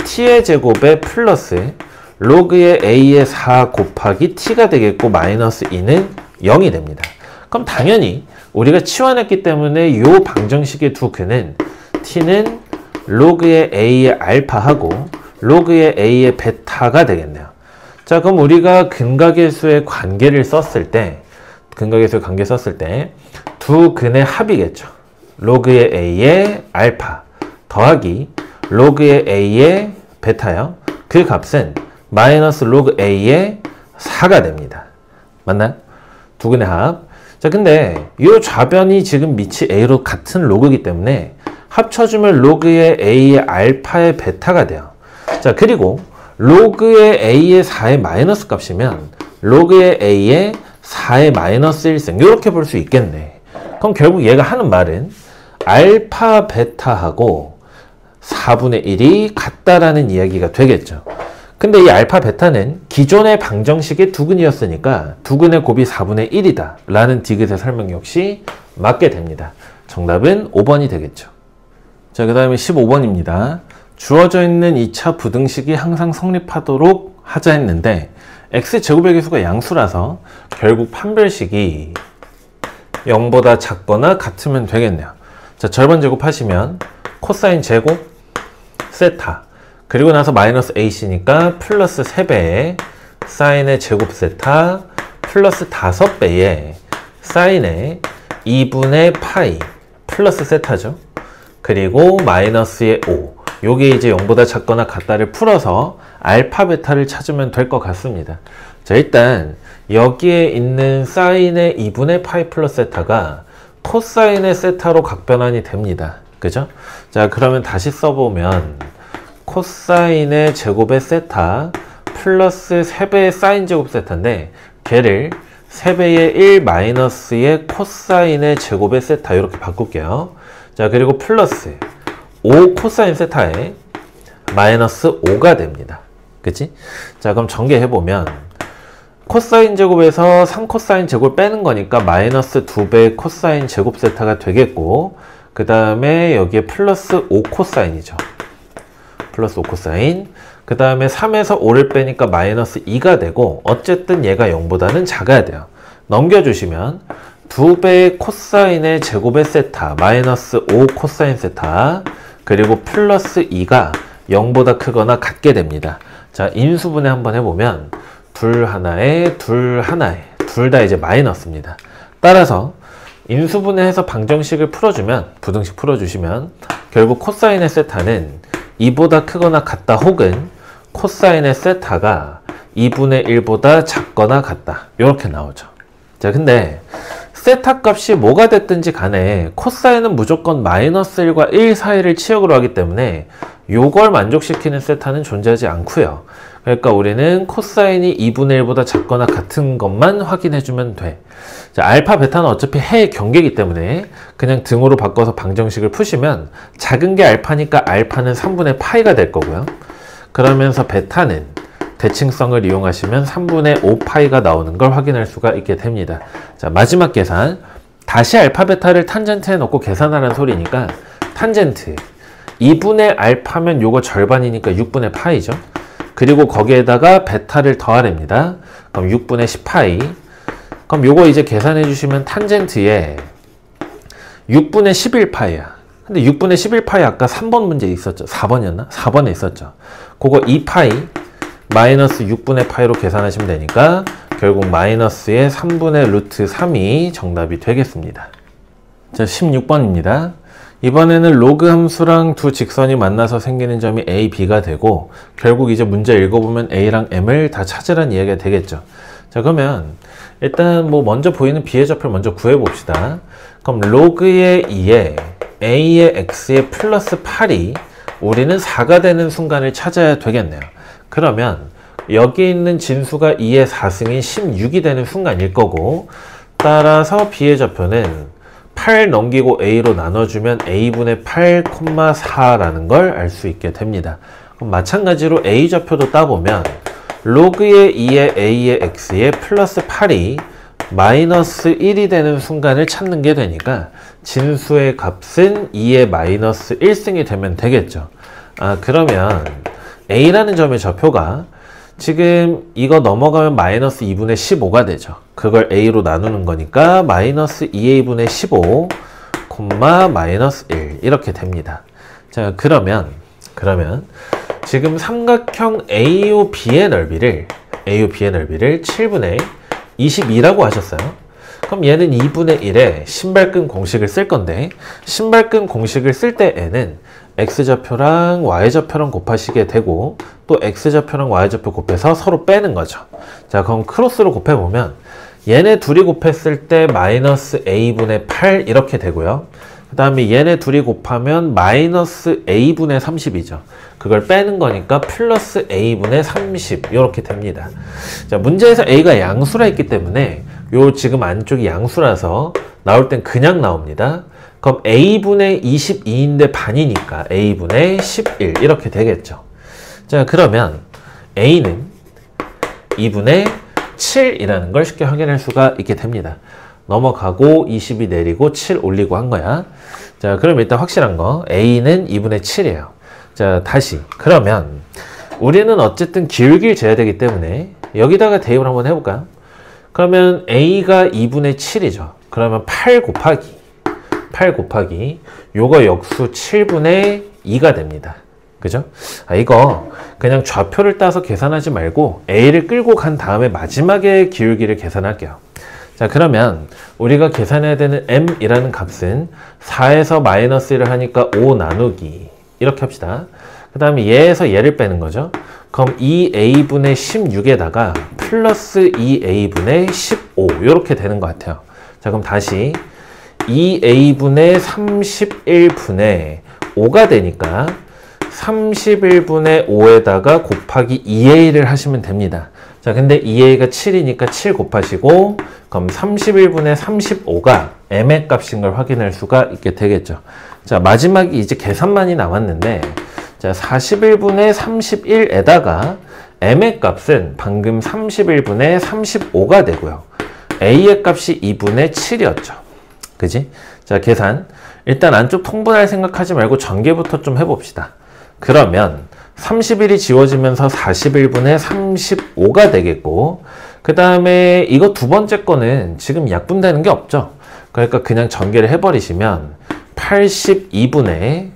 t의 제곱에 플러스 로그의 a의 4 곱하기 t가 되겠고 마이너스 2는 0이 됩니다. 그럼 당연히 우리가 치환했기 때문에 이 방정식의 두 근은 t는 로그의 a의 알파하고 로그의 a의 베타가 되겠네요. 자, 그럼 우리가 근각계수의 관계를 썼을 때 두 근의 합이겠죠. 로그의 a의 알파 더하기 로그의 a의 베타요. 그 값은 마이너스 로그 a의 4가 됩니다. 맞나요? 두 근의 합. 자, 근데 이 좌변이 지금 밑이 a로 같은 로그이기 때문에 합쳐주면 로그의 a의 알파의 베타가 돼요. 자, 그리고 로그의 a의 4의 마이너스 값이면 로그의 a의 4의 마이너스 1승 이렇게 볼 수 있겠네. 그럼 결국 얘가 하는 말은 알파 베타하고 4분의 1이 같다라는 이야기가 되겠죠. 근데 이 알파 베타는 기존의 방정식의 두근이었으니까 두근의 곱이 4분의 1이다 라는 디귿의 설명 역시 맞게 됩니다. 정답은 5번이 되겠죠. 자, 그 다음에 15번입니다. 주어져 있는 2차 부등식이 항상 성립하도록 하자 했는데 x제곱의 개수가 양수라서 결국 판별식이 0보다 작거나 같으면 되겠네요. 자, 절반 제곱하시면 코사인 제곱 세타 그리고 나서 마이너스 ac니까 플러스 3배의 사인의 제곱 세타 플러스 5배의 사인의 2분의 파이 플러스 세타죠. 그리고 마이너스의 5 요게 이제 0보다 작거나 같다를 풀어서 알파 베타를 찾으면 될 것 같습니다. 자, 일단 여기에 있는 사인의 2분의 파이 플러스 세타가 코사인의 세타로 각변환이 됩니다. 그죠? 자, 그러면 다시 써보면 코사인의 제곱의 세타 플러스 3배의 사인 제곱 세타인데 걔를 3배의 1 마이너스의 코사인의 제곱의 세타 이렇게 바꿀게요. 자, 그리고 플러스 5 코사인 세타에 마이너스 5가 됩니다. 그치? 자, 그럼 전개해보면 코사인 제곱에서 3코사인 제곱을 빼는 거니까 마이너스 2배 코사인 제곱 세타가 되겠고 그 다음에 여기에 플러스 5코사인이죠. 플러스 5코사인 그 다음에 3에서 5를 빼니까 마이너스 2가 되고 어쨌든 얘가 0보다는 작아야 돼요. 넘겨주시면 2배의 코사인의 제곱의 세타 마이너스 5 코사인 세타 그리고 플러스 2가 0보다 크거나 같게 됩니다. 자, 인수분해 한번 해보면 둘 하나에 둘 다 이제 마이너스입니다. 따라서 인수분해해서 방정식을 풀어주면 부등식 풀어주시면 결국 코사인의 세타는 2보다 크거나 같다 혹은 코사인의 세타가 2분의 1보다 작거나 같다 이렇게 나오죠. 자, 근데 세타 값이 뭐가 됐든지 간에 코사인은 무조건 마이너스 1과 1 사이를 치역으로 하기 때문에 요걸 만족시키는 세타는 존재하지 않고요. 그러니까 우리는 코사인이 2분의 1보다 작거나 같은 것만 확인해주면 돼. 자, 알파, 베타는 어차피 해의 경계이기 때문에 그냥 등으로 바꿔서 방정식을 푸시면 작은 게 알파니까 알파는 3분의 파이가 될 거고요. 그러면서 베타는 대칭성을 이용하시면 3분의 5파이가 나오는 걸 확인할 수가 있게 됩니다. 자, 마지막 계산. 다시 알파, 베타를 탄젠트에 넣고 계산하라는 소리니까 탄젠트 2분의 알파면 요거 절반이니까 6분의 파이죠. 그리고 거기에다가 베타를 더하랍니다. 그럼 6분의 10파이. 그럼 요거 이제 계산해 주시면 탄젠트에 6분의 11파이야. 근데 6분의 11파이 아까 3번 문제 있었죠. 4번이었나? 4번에 있었죠. 그거 2파이 마이너스 6분의 파이로 계산하시면 되니까 결국 마이너스의 3분의 루트 3이 정답이 되겠습니다. 자, 16번입니다. 이번에는 로그 함수랑 두 직선이 만나서 생기는 점이 a, b가 되고 결국 이제 문제 읽어보면 a랑 m을 다 찾으라는 이야기가 되겠죠. 자, 그러면 일단 뭐 먼저 보이는 b의 좌표를 먼저 구해봅시다. 그럼 로그의 2에 a의 x의 플러스 8이 우리는 4가 되는 순간을 찾아야 되겠네요. 그러면 여기 있는 진수가 2의 4승인 16이 되는 순간일 거고 따라서 B의 좌표는 8 넘기고 A로 나눠주면 A분의 8, 4라는 걸 알 수 있게 됩니다. 그럼 마찬가지로 A 좌표도 따보면 로그의 2의 A의 X에 플러스 8이 마이너스 1이 되는 순간을 찾는 게 되니까 진수의 값은 2의 마이너스 1승이 되면 되겠죠. 그러면 A라는 점의 좌표가 지금 이거 넘어가면 마이너스 2분의 15가 되죠. 그걸 A로 나누는 거니까 마이너스 2A분의 15, 마이너스 1 이렇게 됩니다. 자, 그러면 지금 삼각형 AOB의 넓이를 7분의 22라고 하셨어요. 그럼 얘는 2분의 1에 신발끈 공식을 쓸 건데, 신발끈 공식을 쓸 때에는 X좌표랑 Y좌표랑 곱하시게 되고, 또 X좌표랑 Y좌표 곱해서 서로 빼는 거죠. 자, 그럼 크로스로 곱해보면 얘네 둘이 곱했을 때 마이너스 A분의 8 이렇게 되고요. 그 다음에 얘네 둘이 곱하면 마이너스 A분의 30이죠. 그걸 빼는 거니까 플러스 A분의 30 이렇게 됩니다. 자, 문제에서 A가 양수라 했기 때문에 요 지금 안쪽이 양수라서 나올 땐 그냥 나옵니다. 그럼 A분의 22인데 반이니까 A분의 11 이렇게 되겠죠. 자, 그러면 A는 2분의 7이라는 걸 쉽게 확인할 수가 있게 됩니다. 넘어가고 22 내리고 7 올리고 한 거야. 자, 그럼 일단 확실한 거 A는 2분의 7이에요. 자, 다시 그러면 우리는 어쨌든 기울기를 재야 되기 때문에 여기다가 대입을 한번 해볼까요? 그러면 A가 2분의 7이죠. 그러면 8 곱하기 요거 역수 7분의 2가 됩니다. 그죠? 이거 그냥 좌표를 따서 계산하지 말고 A를 끌고 간 다음에 마지막에 기울기를 계산할게요. 자, 그러면 우리가 계산해야 되는 m이라는 값은 4에서 마이너스 1을 하니까 5 나누기 이렇게 합시다. 그 다음에 얘에서 얘를 빼는 거죠. 그럼 2a분의 16에다가 플러스 2a분의 15 이렇게 되는 것 같아요. 자, 그럼 다시 2a분의 31분의 5가 되니까 31분의 5에다가 곱하기 2a를 하시면 됩니다. 자, 근데 2a가 7이니까 7 곱하시고, 그럼 31분의 35가 m의 값인 걸 확인할 수가 있게 되겠죠. 자, 마지막이 이제 계산만이 남았는데, 자, 41분의 31에다가 m의 값은 방금 31분의 35가 되고요. a의 값이 2분의 7이었죠. 그지? 자, 계산. 일단 안쪽 통분할 생각하지 말고 전개부터 좀 해봅시다. 그러면 31이 지워지면서 41분의 35가 되겠고, 그 다음에 이거 두 번째 거는 지금 약분되는 게 없죠. 그러니까 그냥 전개를 해버리시면 82분의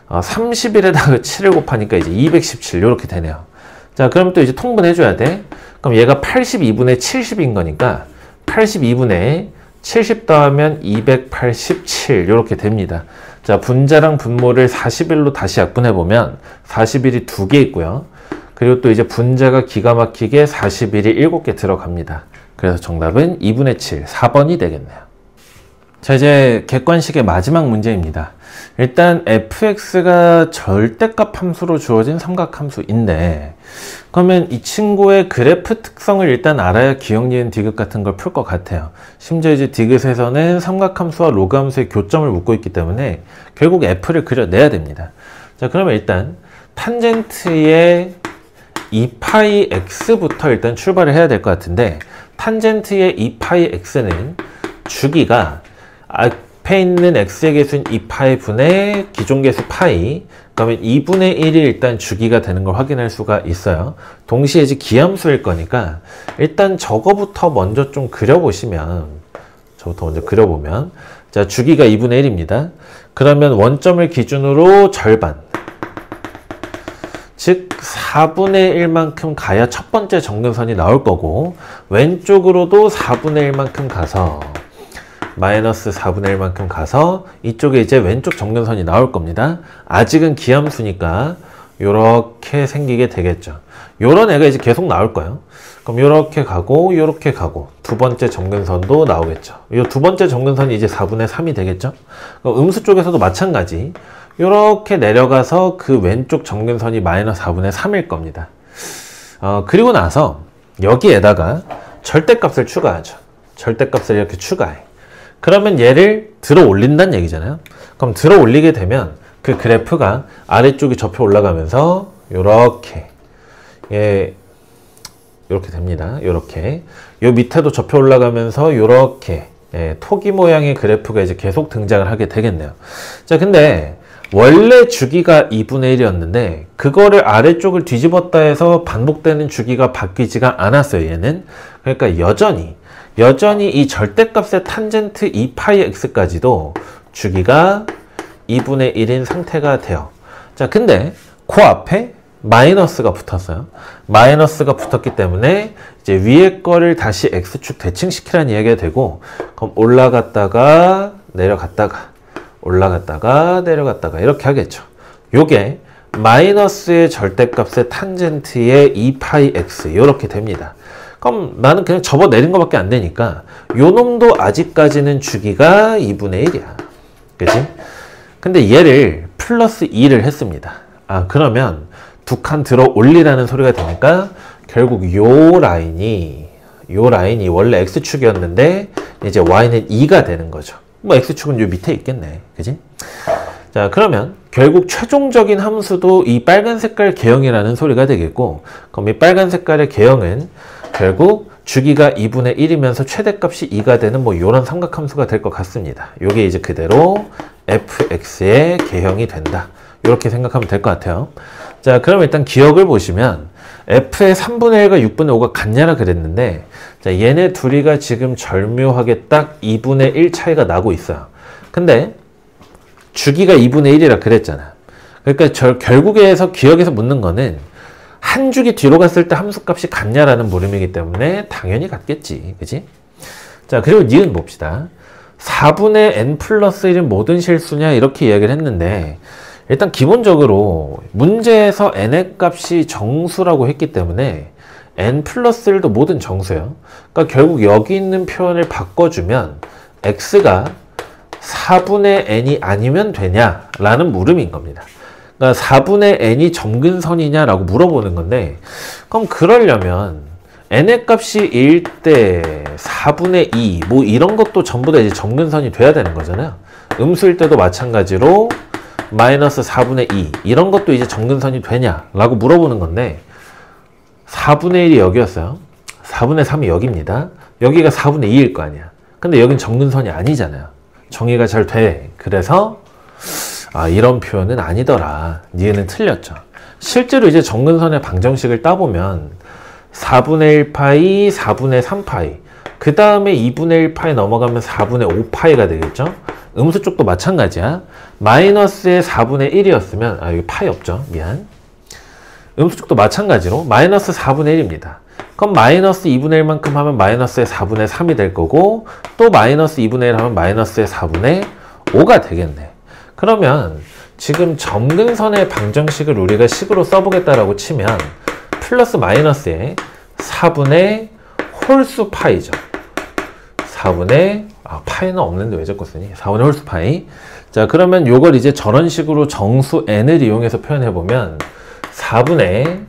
31에다가 7을 곱하니까 이제 217 이렇게 되네요. 자, 그럼 또 이제 통분해줘야 돼. 그럼 얘가 82분의 70인 거니까 82분의 70 더하면 287 이렇게 됩니다. 자, 분자랑 분모를 41로 다시 약분해보면 41이 2개 있고요. 그리고 또 이제 분자가 기가 막히게 41이 7개 들어갑니다. 그래서 정답은 2분의 7, 4번이 되겠네요. 자, 이제 객관식의 마지막 문제입니다. 일단 fx가 절대값 함수로 주어진 삼각함수인데, 그러면 이 친구의 그래프 특성을 일단 알아야 기억, 니은, 디귿 같은 걸 풀 것 같아요. 심지어 이제 디귿에서는 삼각함수와 로그함수의 교점을 묻고 있기 때문에 결국 f를 그려내야 됩니다. 자, 그러면 일단 탄젠트의 2파이 x부터 일단 출발을 해야 될 것 같은데, 탄젠트의 2파이 x는 주기가 앞에 있는 x의 개수인 2파이 분의 기존 개수 파이, 그러면 2분의 1이 일단 주기가 되는 걸 확인할 수가 있어요. 동시에 이제 기함수일 거니까 일단 저거부터 먼저 좀 그려보시면, 자, 주기가 2분의 1입니다. 그러면 원점을 기준으로 절반, 즉 4분의 1만큼 가야 첫 번째 정근선이 나올 거고, 왼쪽으로도 4분의 1만큼 가서 마이너스 4분의 1만큼 가서 이쪽에 이제 왼쪽 정근선이 나올 겁니다. 아직은 기함수니까 요렇게 생기게 되겠죠. 요런 애가 이제 계속 나올 거예요. 그럼 요렇게 가고 요렇게 가고 두 번째 정근선도 나오겠죠. 요 두 번째 정근선이 이제 4분의 3이 되겠죠. 그럼 음수 쪽에서도 마찬가지. 요렇게 내려가서 그 왼쪽 정근선이 마이너스 4분의 3일 겁니다. 그리고 나서 여기에다가 절대값을 추가하죠. 절대값을 이렇게 추가해. 그러면 얘를 들어 올린다는 얘기잖아요. 그럼 들어 올리게 되면 그 그래프가 아래쪽이 접혀 올라가면서 요렇게 요렇게 됩니다. 요렇게 요 밑에도 접혀 올라가면서 요렇게 토기 모양의 그래프가 이제 계속 등장을 하게 되겠네요. 자, 근데 원래 주기가 2분의 1이었는데 그거를 아래쪽을 뒤집었다 해서 반복되는 주기가 바뀌지가 않았어요. 얘는. 그러니까 여전히 이 절대값의 탄젠트 2파이 x까지도 주기가 2분의 1인 상태가 돼요. 자, 근데 그 앞에 마이너스가 붙었어요. 마이너스가 붙었기 때문에 이제 위에 거를 다시 x축 대칭시키라는 이야기가 되고, 그럼 올라갔다가 내려갔다가 올라갔다가 내려갔다가 이렇게 하겠죠. 요게 마이너스의 절대값의 탄젠트의 2파이 x 이렇게 됩니다. 그럼 나는 그냥 접어 내린 것밖에 안 되니까 요 놈도 아직까지는 주기가 2분의 1이야. 그치? 근데 얘를 플러스 2를 했습니다. 아, 그러면 두 칸 들어 올리라는 소리가 되니까 결국 요 라인이 원래 x축이었는데 이제 y는 2가 되는 거죠. 뭐 x축은 요 밑에 있겠네. 그지? 자, 그러면 결국 최종적인 함수도 이 빨간 색깔 개형이라는 소리가 되겠고, 그럼 이 빨간 색깔의 개형은 결국 주기가 2분의 1이면서 최대값이 2가 되는 뭐 이런 삼각함수가 될 것 같습니다. 요게 이제 그대로 fx의 개형이 된다. 이렇게 생각하면 될 것 같아요. 자, 그럼 일단 기억을 보시면 f의 3분의 1과 6분의 5가 같냐라 그랬는데, 자, 얘네 둘이가 지금 절묘하게 딱 2분의 1 차이가 나고 있어요. 근데 주기가 2분의 1이라 그랬잖아. 그러니까 결국에서 기억에서 묻는 거는 한 주기 뒤로 갔을 때 함수값이 같냐라는 물음이기 때문에 당연히 같겠지. 그지? 자, 그리고 니은 봅시다. 4분의 n 플러스 1은 모든 실수냐 이렇게 이야기를 했는데, 일단 기본적으로 문제에서 n의 값이 정수라고 했기 때문에 n 플러스 1도 모든 정수예요. 그러니까 결국 여기 있는 표현을 바꿔주면 x가 4분의 n이 아니면 되냐라는 물음인 겁니다. 그러니까 4분의 n이 점근선이냐라고 물어보는 건데, 그럼 그러려면 n의 값이 1일 때 4분의 2 뭐 이런 것도 전부 다 이제 점근선이 돼야 되는 거잖아요. 음수일 때도 마찬가지로 마이너스 4분의 2 이런 것도 이제 점근선이 되냐라고 물어보는 건데, 4분의 1이 여기였어요. 4분의 3이 여기입니다. 여기가 4분의 2일 거 아니야. 근데 여긴 점근선이 아니잖아요. 정의가 잘 돼. 그래서 이런 표현은 아니더라. 니은은 틀렸죠. 실제로 이제 점근선의 방정식을 따보면 4분의 1파이, 4분의 3파이, 그 다음에 2분의 1파이 넘어가면 4분의 5파이가 되겠죠. 음수 쪽도 마찬가지야. 마이너스의 4분의 1이었으면 여기 파이 없죠. 미안. 음수 쪽도 마찬가지로 마이너스 4분의 1입니다. 그럼 마이너스 2분의 1만큼 하면 마이너스의 4분의 3이 될 거고, 또 마이너스 2분의 1 하면 마이너스의 4분의 5가 되겠네. 그러면 지금 점근선의 방정식을 우리가 식으로 써보겠다라고 치면 플러스 마이너스의 4분의 홀수 파이죠. 4분의 파이는 없는데 왜 자꾸 쓰니? 4분의 홀수 파이. 자, 그러면 요걸 이제 저런 식으로 정수 n을 이용해서 표현해보면 4분의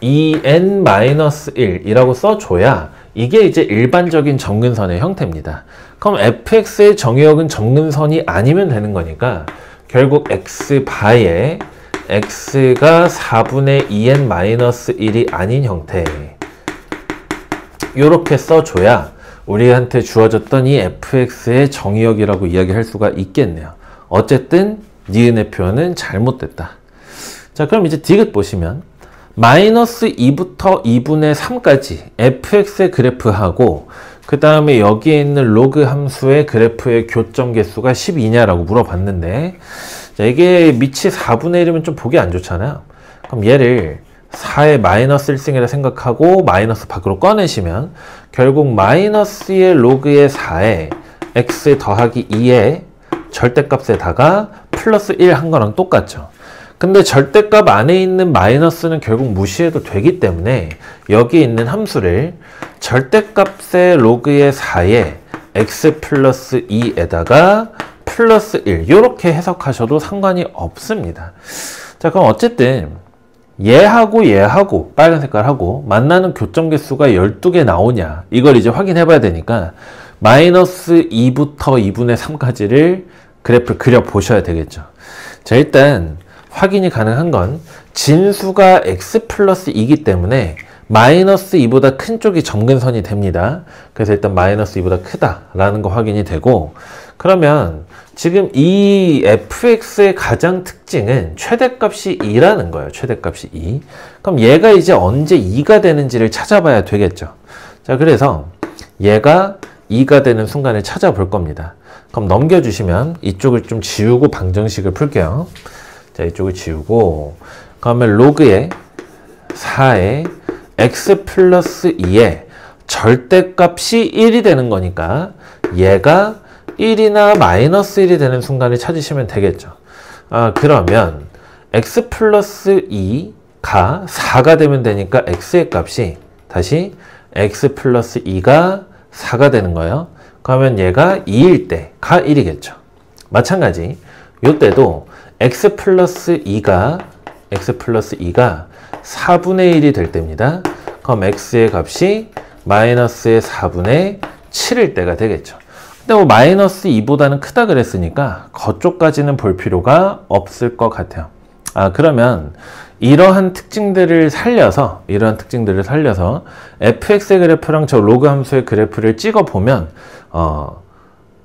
2n-1이라고 써줘야 이게 이제 일반적인 점근선의 형태입니다. 그럼 fx의 정의역은 점근선이 아니면 되는 거니까 결국 x바에 x가 4분의 2n-1이 아닌 형태, 이렇게 써줘야 우리한테 주어졌던 이 fx의 정의역이라고 이야기할 수가 있겠네요. 어쨌든 니은의 표현은 잘못됐다. 자, 그럼 이제 디귿 보시면 마이너스 2부터 2분의 3까지 fx의 그래프하고 그 다음에 여기에 있는 로그 함수의 그래프의 교점 개수가 12냐라고 물어봤는데, 자, 이게 밑이 4분의 1이면 좀 보기 안 좋잖아요. 그럼 얘를 4의 마이너스 1승이라 생각하고 마이너스 밖으로 꺼내시면 결국 마이너스의 로그의 4에 x 더하기 2의 절대값에다가 플러스 1 한 거랑 똑같죠. 근데 절대값 안에 있는 마이너스는 결국 무시해도 되기 때문에 여기 있는 함수를 절대값의 로그의 4에 x 플러스 2에다가 플러스 1 이렇게 해석하셔도 상관이 없습니다. 자, 그럼 어쨌든 얘하고 빨간 색깔하고 만나는 교점 개수가 12개 나오냐 이걸 이제 확인해 봐야 되니까 마이너스 2부터 2분의 3까지를 그래프를 그려 보셔야 되겠죠. 자, 일단 확인이 가능한 건 진수가 x 플러스 2이기 때문에 마이너스 2보다 큰 쪽이 점근선이 됩니다. 그래서 일단 마이너스 2보다 크다라는 거 확인이 되고, 그러면 지금 이 fx의 가장 특징은 최대값이 2라는 거예요. 최대값이 2. 그럼 얘가 이제 언제 2가 되는지를 찾아봐야 되겠죠. 자, 그래서 얘가 2가 되는 순간을 찾아볼 겁니다. 그럼 넘겨주시면 이쪽을 좀 지우고 방정식을 풀게요. 자, 이쪽을 지우고 그러면 로그의 4에 x 플러스 2의 절대값이 1이 되는 거니까 얘가 1이나 마이너스 1이 되는 순간을 찾으시면 되겠죠. 그러면 x 플러스 2가 4가 되면 되니까 x의 값이 다시 x 플러스 2가 4가 되는 거예요. 그러면 얘가 2일 때가 1이겠죠. 마찬가지 이때도 x 플러스 2가 4분의 1이 될 때입니다. 그럼 x의 값이 마이너스의 4분의 7일 때가 되겠죠. 근데 뭐 마이너스 2보다는 크다 그랬으니까 그쪽까지는 볼 필요가 없을 것 같아요. 그러면 이러한 특징들을 살려서 fx의 그래프랑 저 로그 함수의 그래프를 찍어 보면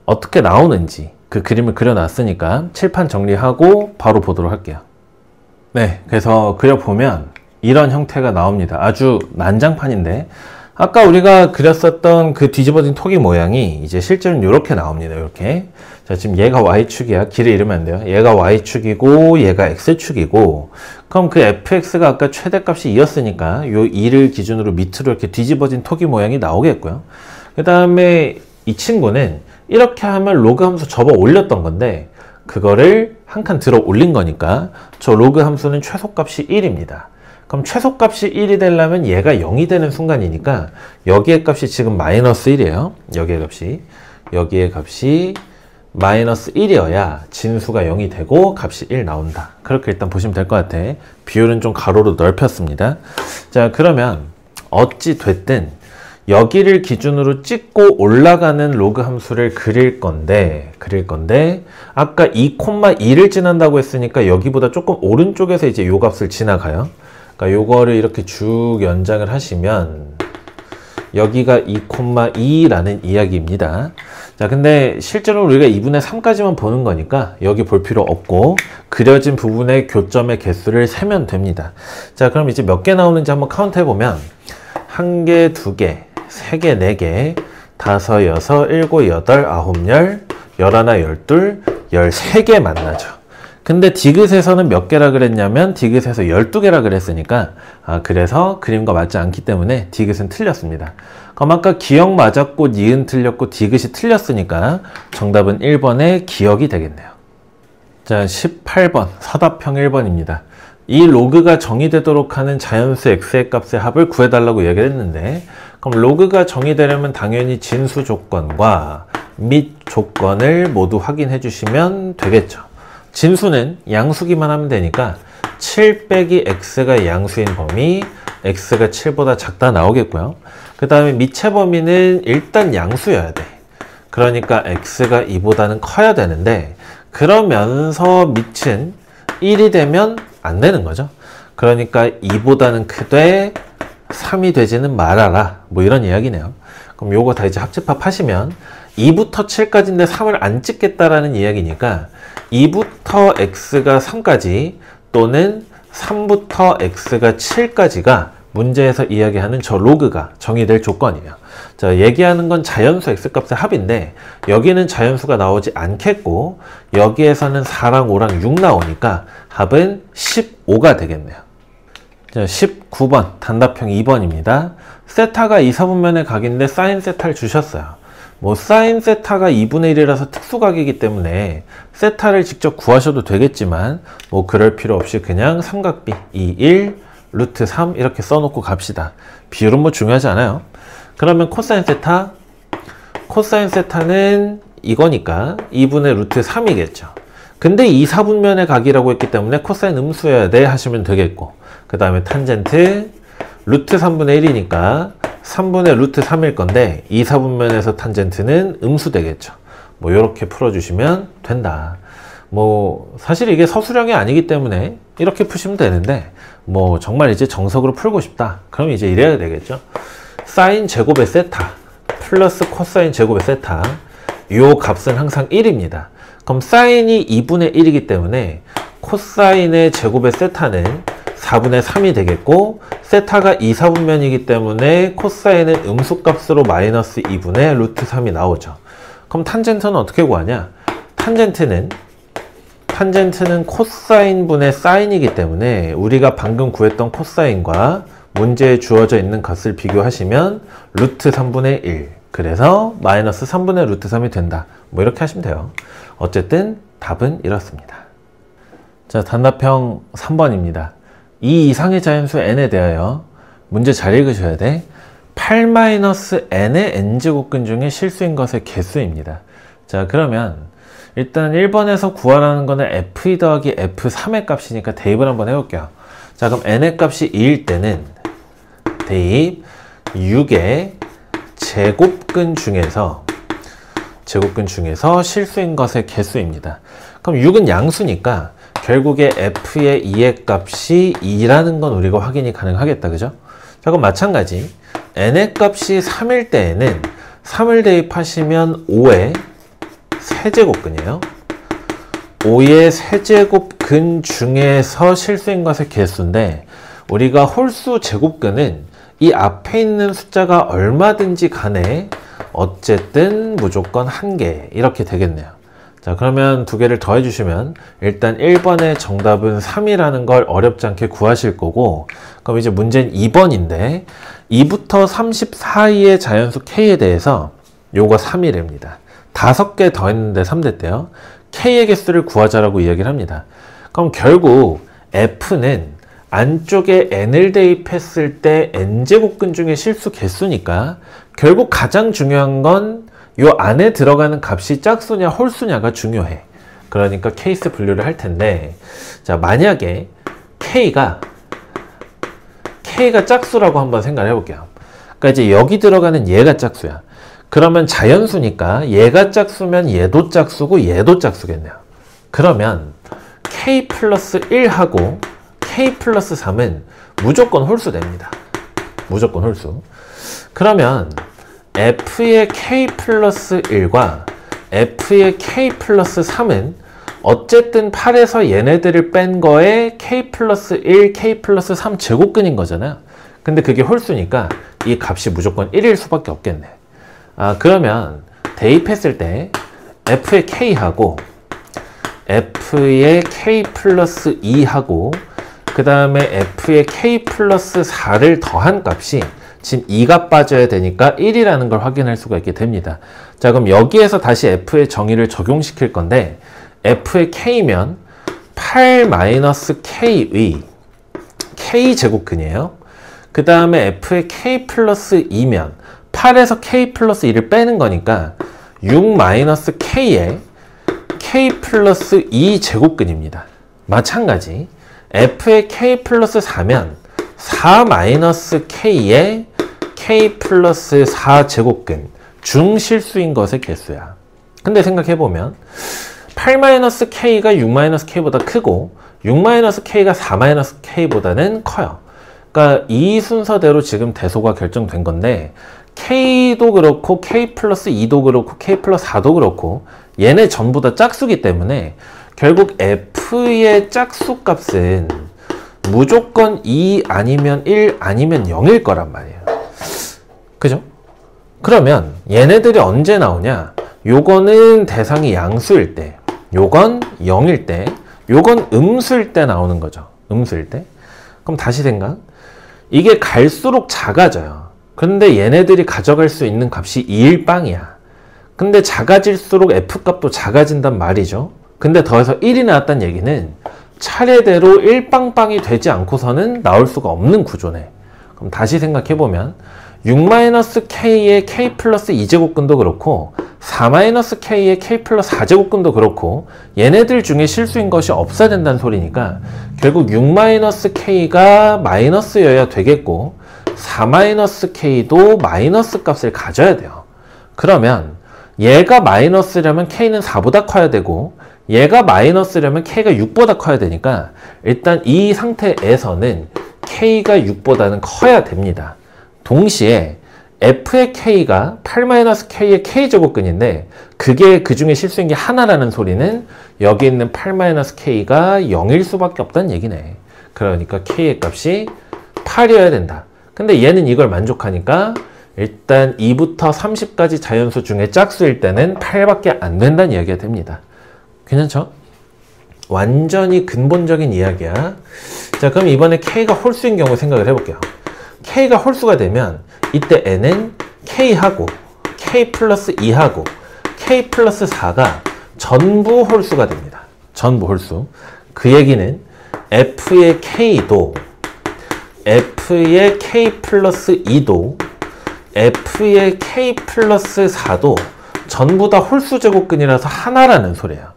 어떻게 나오는지 그 그림을 그려놨으니까 칠판 정리하고 바로 보도록 할게요. 네, 그래서 그려보면 이런 형태가 나옵니다. 아주 난장판인데 아까 우리가 그렸었던 그 뒤집어진 토기 모양이 이제 실제로는 이렇게 나옵니다. 이렇게. 자, 지금 얘가 y축이야. 길을 잃으면 안 돼요. 얘가 y축이고 얘가 x축이고, 그럼 그 fx가 아까 최대값이 2였으니까 요 2를 기준으로 밑으로 이렇게 뒤집어진 토기 모양이 나오겠고요. 그 다음에 이 친구는 이렇게 하면 로그 함수 접어 올렸던 건데 그거를 한 칸 들어 올린 거니까 저 로그 함수는 최소값이 1입니다. 그럼 최소값이 1이 되려면 얘가 0이 되는 순간이니까 여기의 값이 지금 마이너스 1이에요. 여기의 값이 마이너스 1이어야 진수가 0이 되고 값이 1 나온다. 그렇게 일단 보시면 될 것 같아. 비율은 좀 가로로 넓혔습니다. 자, 그러면 어찌 됐든 여기를 기준으로 찍고 올라가는 로그 함수를 그릴 건데 아까 2,2를 지난다고 했으니까 여기보다 조금 오른쪽에서 이제 요 값을 지나가요. 그러니까 요거를 이렇게 쭉 연장을 하시면 여기가 2,2라는 이야기입니다. 자, 근데 실제로 우리가 2분의 3까지만 보는 거니까 여기 볼 필요 없고 그려진 부분의 교점의 개수를 세면 됩니다. 자, 그럼 이제 몇 개 나오는지 한번 카운트 해보면 1개, 2개, 3개, 4개, 5, 6, 7, 8, 9, 10, 11, 12, 13개 만나죠. 근데 디귿에서는 몇 개라 그랬냐면 디귿에서 12개라 그랬으니까 그래서 그림과 맞지 않기 때문에 디귿은 틀렸습니다. 그럼 아까 기역 맞았고 니은 틀렸고 디귿이 틀렸으니까 정답은 1번의 기역이 되겠네요. 자, 18번 사답형 1번입니다. 이 로그가 정의되도록 하는 자연수 x의 값의 합을 구해달라고 얘기를 했는데, 그럼 로그가 정의되려면 당연히 진수 조건과 및 조건을 모두 확인해 주시면 되겠죠. 진수는 양수기만 하면 되니까 7 빼기 x가 양수인 범위, x가 7보다 작다 나오겠고요. 그 다음에 밑의 범위는 일단 양수여야 돼. 그러니까 x가 2보다는 커야 되는데 그러면서 밑은 1이 되면 안 되는 거죠. 그러니까 2보다는 크되 3이 되지는 말아라. 뭐 이런 이야기네요. 그럼 요거 다 이제 합집합 하시면 2부터 7까지인데 3을 안 찍겠다라는 이야기니까 2부터 x가 3까지 또는 3부터 x가 7까지가 문제에서 이야기하는 저 로그가 정의될 조건이에요. 자, 얘기하는 건 자연수 x값의 합인데 여기는 자연수가 나오지 않겠고 여기에서는 4랑 5랑 6 나오니까 합은 15가 되겠네요. 자, 19번 단답형 2번입니다. 세타가 2사분면의 각인데 사인 세타를 주셨어요. 뭐 사인 세타가 2분의 1이라서 특수각이기 때문에 세타를 직접 구하셔도 되겠지만 뭐 그럴 필요 없이 그냥 삼각비 2, 1, 루트 3 이렇게 써놓고 갑시다. 비율은 뭐 중요하지 않아요. 그러면 코사인 세타는 이거니까 2분의 루트 3이겠죠. 근데 2, 4분면의 각이라고 했기 때문에 코사인 음수여야 돼 하시면 되겠고, 그 다음에 탄젠트 루트 3분의 1이니까 3분의 루트 3일 건데 2, 4분면에서 탄젠트는 음수 되겠죠. 뭐 이렇게 풀어주시면 된다. 뭐 사실 이게 서술형이 아니기 때문에 이렇게 푸시면 되는데, 뭐 정말 이제 정석으로 풀고 싶다 그럼 이제 이래야 되겠죠. 사인 제곱의 세타 플러스 코사인 제곱의 세타, 요 값은 항상 1입니다. 그럼 사인이 2분의 1이기 때문에 코사인의 제곱의 세타는 4분의 3이 되겠고, 세타가 2, 4분면이기 때문에 코사인은 음수값으로 마이너스 2분의 루트 3이 나오죠. 그럼 탄젠트는 어떻게 구하냐? 탄젠트는 코사인 분의 사인이기 때문에 우리가 방금 구했던 코사인과 문제에 주어져 있는 값을 비교하시면 루트 3분의 1, 그래서 마이너스 3분의 루트 3이 된다. 뭐 이렇게 하시면 돼요. 어쨌든 답은 이렇습니다. 자, 단답형 3번입니다. 이 이상의 자연수 n에 대하여 문제 잘 읽으셔야 돼. 8-n의 n제곱근 중에 실수인 것의 개수입니다. 자, 그러면 일단 1번에서 구하라는 거는 f2 더하기 f3의 값이니까 대입을 한번 해볼게요. 자, 그럼 n의 값이 2일 때는 대입 6의 제곱근 중에서 실수인 것의 개수입니다. 그럼 6은 양수니까 결국에 f의 2의 값이 2라는 건 우리가 확인이 가능하겠다. 그죠? 자, 그럼 마찬가지 n의 값이 3일 때에는 3을 대입하시면 5의 세제곱근이에요. 5의 세제곱근 중에서 실수인 것의 개수인데, 우리가 홀수 제곱근은 이 앞에 있는 숫자가 얼마든지 간에 어쨌든 무조건 1개 이렇게 되겠네요. 자, 그러면 두 개를 더해 주시면 일단 1번의 정답은 3이라는 걸 어렵지 않게 구하실 거고, 그럼 이제 문제는 2번인데 2부터 30 사이의 자연수 k에 대해서 요거 3이랍니다. 5개 더했는데 3 됐대요. k의 개수를 구하자라고 이야기를 합니다. 그럼 결국 f는 안쪽에 n을 대입했을 때 n제곱근 중에 실수 개수니까 결국 가장 중요한 건 요 안에 들어가는 값이 짝수냐 홀수냐가 중요해. 그러니까 케이스 분류를 할 텐데, 자, 만약에 k가 짝수라고 한번 생각을 해볼게요. 그러니까 이제 여기 들어가는 얘가 짝수야. 그러면 자연수니까 얘가 짝수면 얘도 짝수고 얘도 짝수겠네요. 그러면 k 플러스 1하고 k 플러스 3은 무조건 홀수 됩니다. 무조건 홀수. 그러면 f의 k 플러스 1과 f의 k 플러스 3은 어쨌든 8에서 얘네들을 뺀 거에 k 플러스 1, k 플러스 3 제곱근인 거잖아요. 근데 그게 홀수니까 이 값이 무조건 1일 수밖에 없겠네. 아, 그러면 대입했을 때 f의 k하고 f의 k 플러스 2하고 그 다음에 f의 k 플러스 4를 더한 값이 지금 2가 빠져야 되니까 1이라는 걸 확인할 수가 있게 됩니다. 자, 그럼 여기에서 다시 f의 정의를 적용시킬 건데, f의 k면 8-k의 k제곱근이에요. 그 다음에 f의 k 플러스 2면 8에서 k 플러스 2를 빼는 거니까 6-k의 k 플러스 2 제곱근입니다. 마찬가지 f의 k 플러스 4면 4-k의 k 플러스 4 제곱근 중실수인 것의 개수야. 근데 생각해보면 8-k가 6-k보다 크고 6-k가 4-k보다는 커요. 그러니까 이 순서대로 지금 대소가 결정된 건데, k도 그렇고 k 플러스 2도 그렇고 k 플러스 4도 그렇고 얘네 전부 다 짝수기 때문에 결국 f의 짝수 값은 무조건 2 아니면 1 아니면 0일 거란 말이에요. 그죠? 그러면 얘네들이 언제 나오냐? 요거는 대상이 양수일 때, 요건 0일 때, 요건 음수일 때 나오는 거죠. 음수일 때. 그럼 다시 생각. 이게 갈수록 작아져요. 근데 얘네들이 가져갈 수 있는 값이 2일 빵이야. 근데 작아질수록 f값도 작아진단 말이죠. 근데 더해서 1이 나왔다는 얘기는 차례대로 1빵빵이 되지 않고서는 나올 수가 없는 구조네. 그럼 다시 생각해보면 6-k의 k 플러스 2제곱근도 그렇고 4-k의 k 플러스 4제곱근도 그렇고 얘네들 중에 실수인 것이 없어야 된다는 소리니까 결국 6-k가 마이너스여야 되겠고 4-k도 마이너스 값을 가져야 돼요. 그러면 얘가 마이너스려면 k는 4보다 커야 되고 얘가 마이너스려면 k가 6보다 커야 되니까 일단 이 상태에서는 k가 6보다는 커야 됩니다. 동시에 f의 k가 8-k의 k제곱근인데 그게 그 중에 실수인 게 하나라는 소리는 여기 있는 8-k가 0일 수밖에 없다는 얘기네. 그러니까 k의 값이 8이어야 된다. 근데 얘는 이걸 만족하니까 일단 2부터 30까지 자연수 중에 짝수일 때는 8밖에 안 된다는 이야기가 됩니다. 괜찮죠? 완전히 근본적인 이야기야. 자, 그럼 이번에 k가 홀수인 경우 생각을 해볼게요. k가 홀수가 되면 이때 n은 k하고 k 플러스 2하고 k 플러스 4가 전부 홀수가 됩니다. 전부 홀수. 그 얘기는 f의 k도 f의 k 플러스 2도 f의 k 플러스 4도 전부 다 홀수 제곱근이라서 하나라는 소리예요.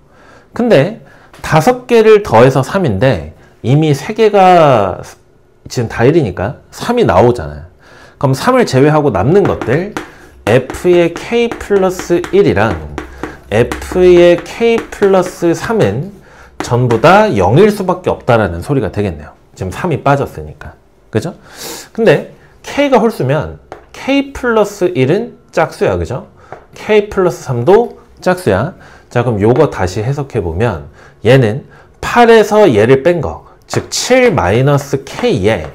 근데 5개를 더해서 3인데 이미 3개가 지금 다 1이니까 3이 나오잖아요. 그럼 3을 제외하고 남는 것들 f의 k 플러스 1이랑 f의 k 플러스 3은 전부 다 0일 수밖에 없다라는 소리가 되겠네요. 지금 3이 빠졌으니까. 그죠? 근데 k가 홀수면 k 플러스 1은 짝수야. 그죠? k 플러스 3도 짝수야. 자, 그럼 요거 다시 해석해보면 얘는 8에서 얘를 뺀 거, 즉 7-k에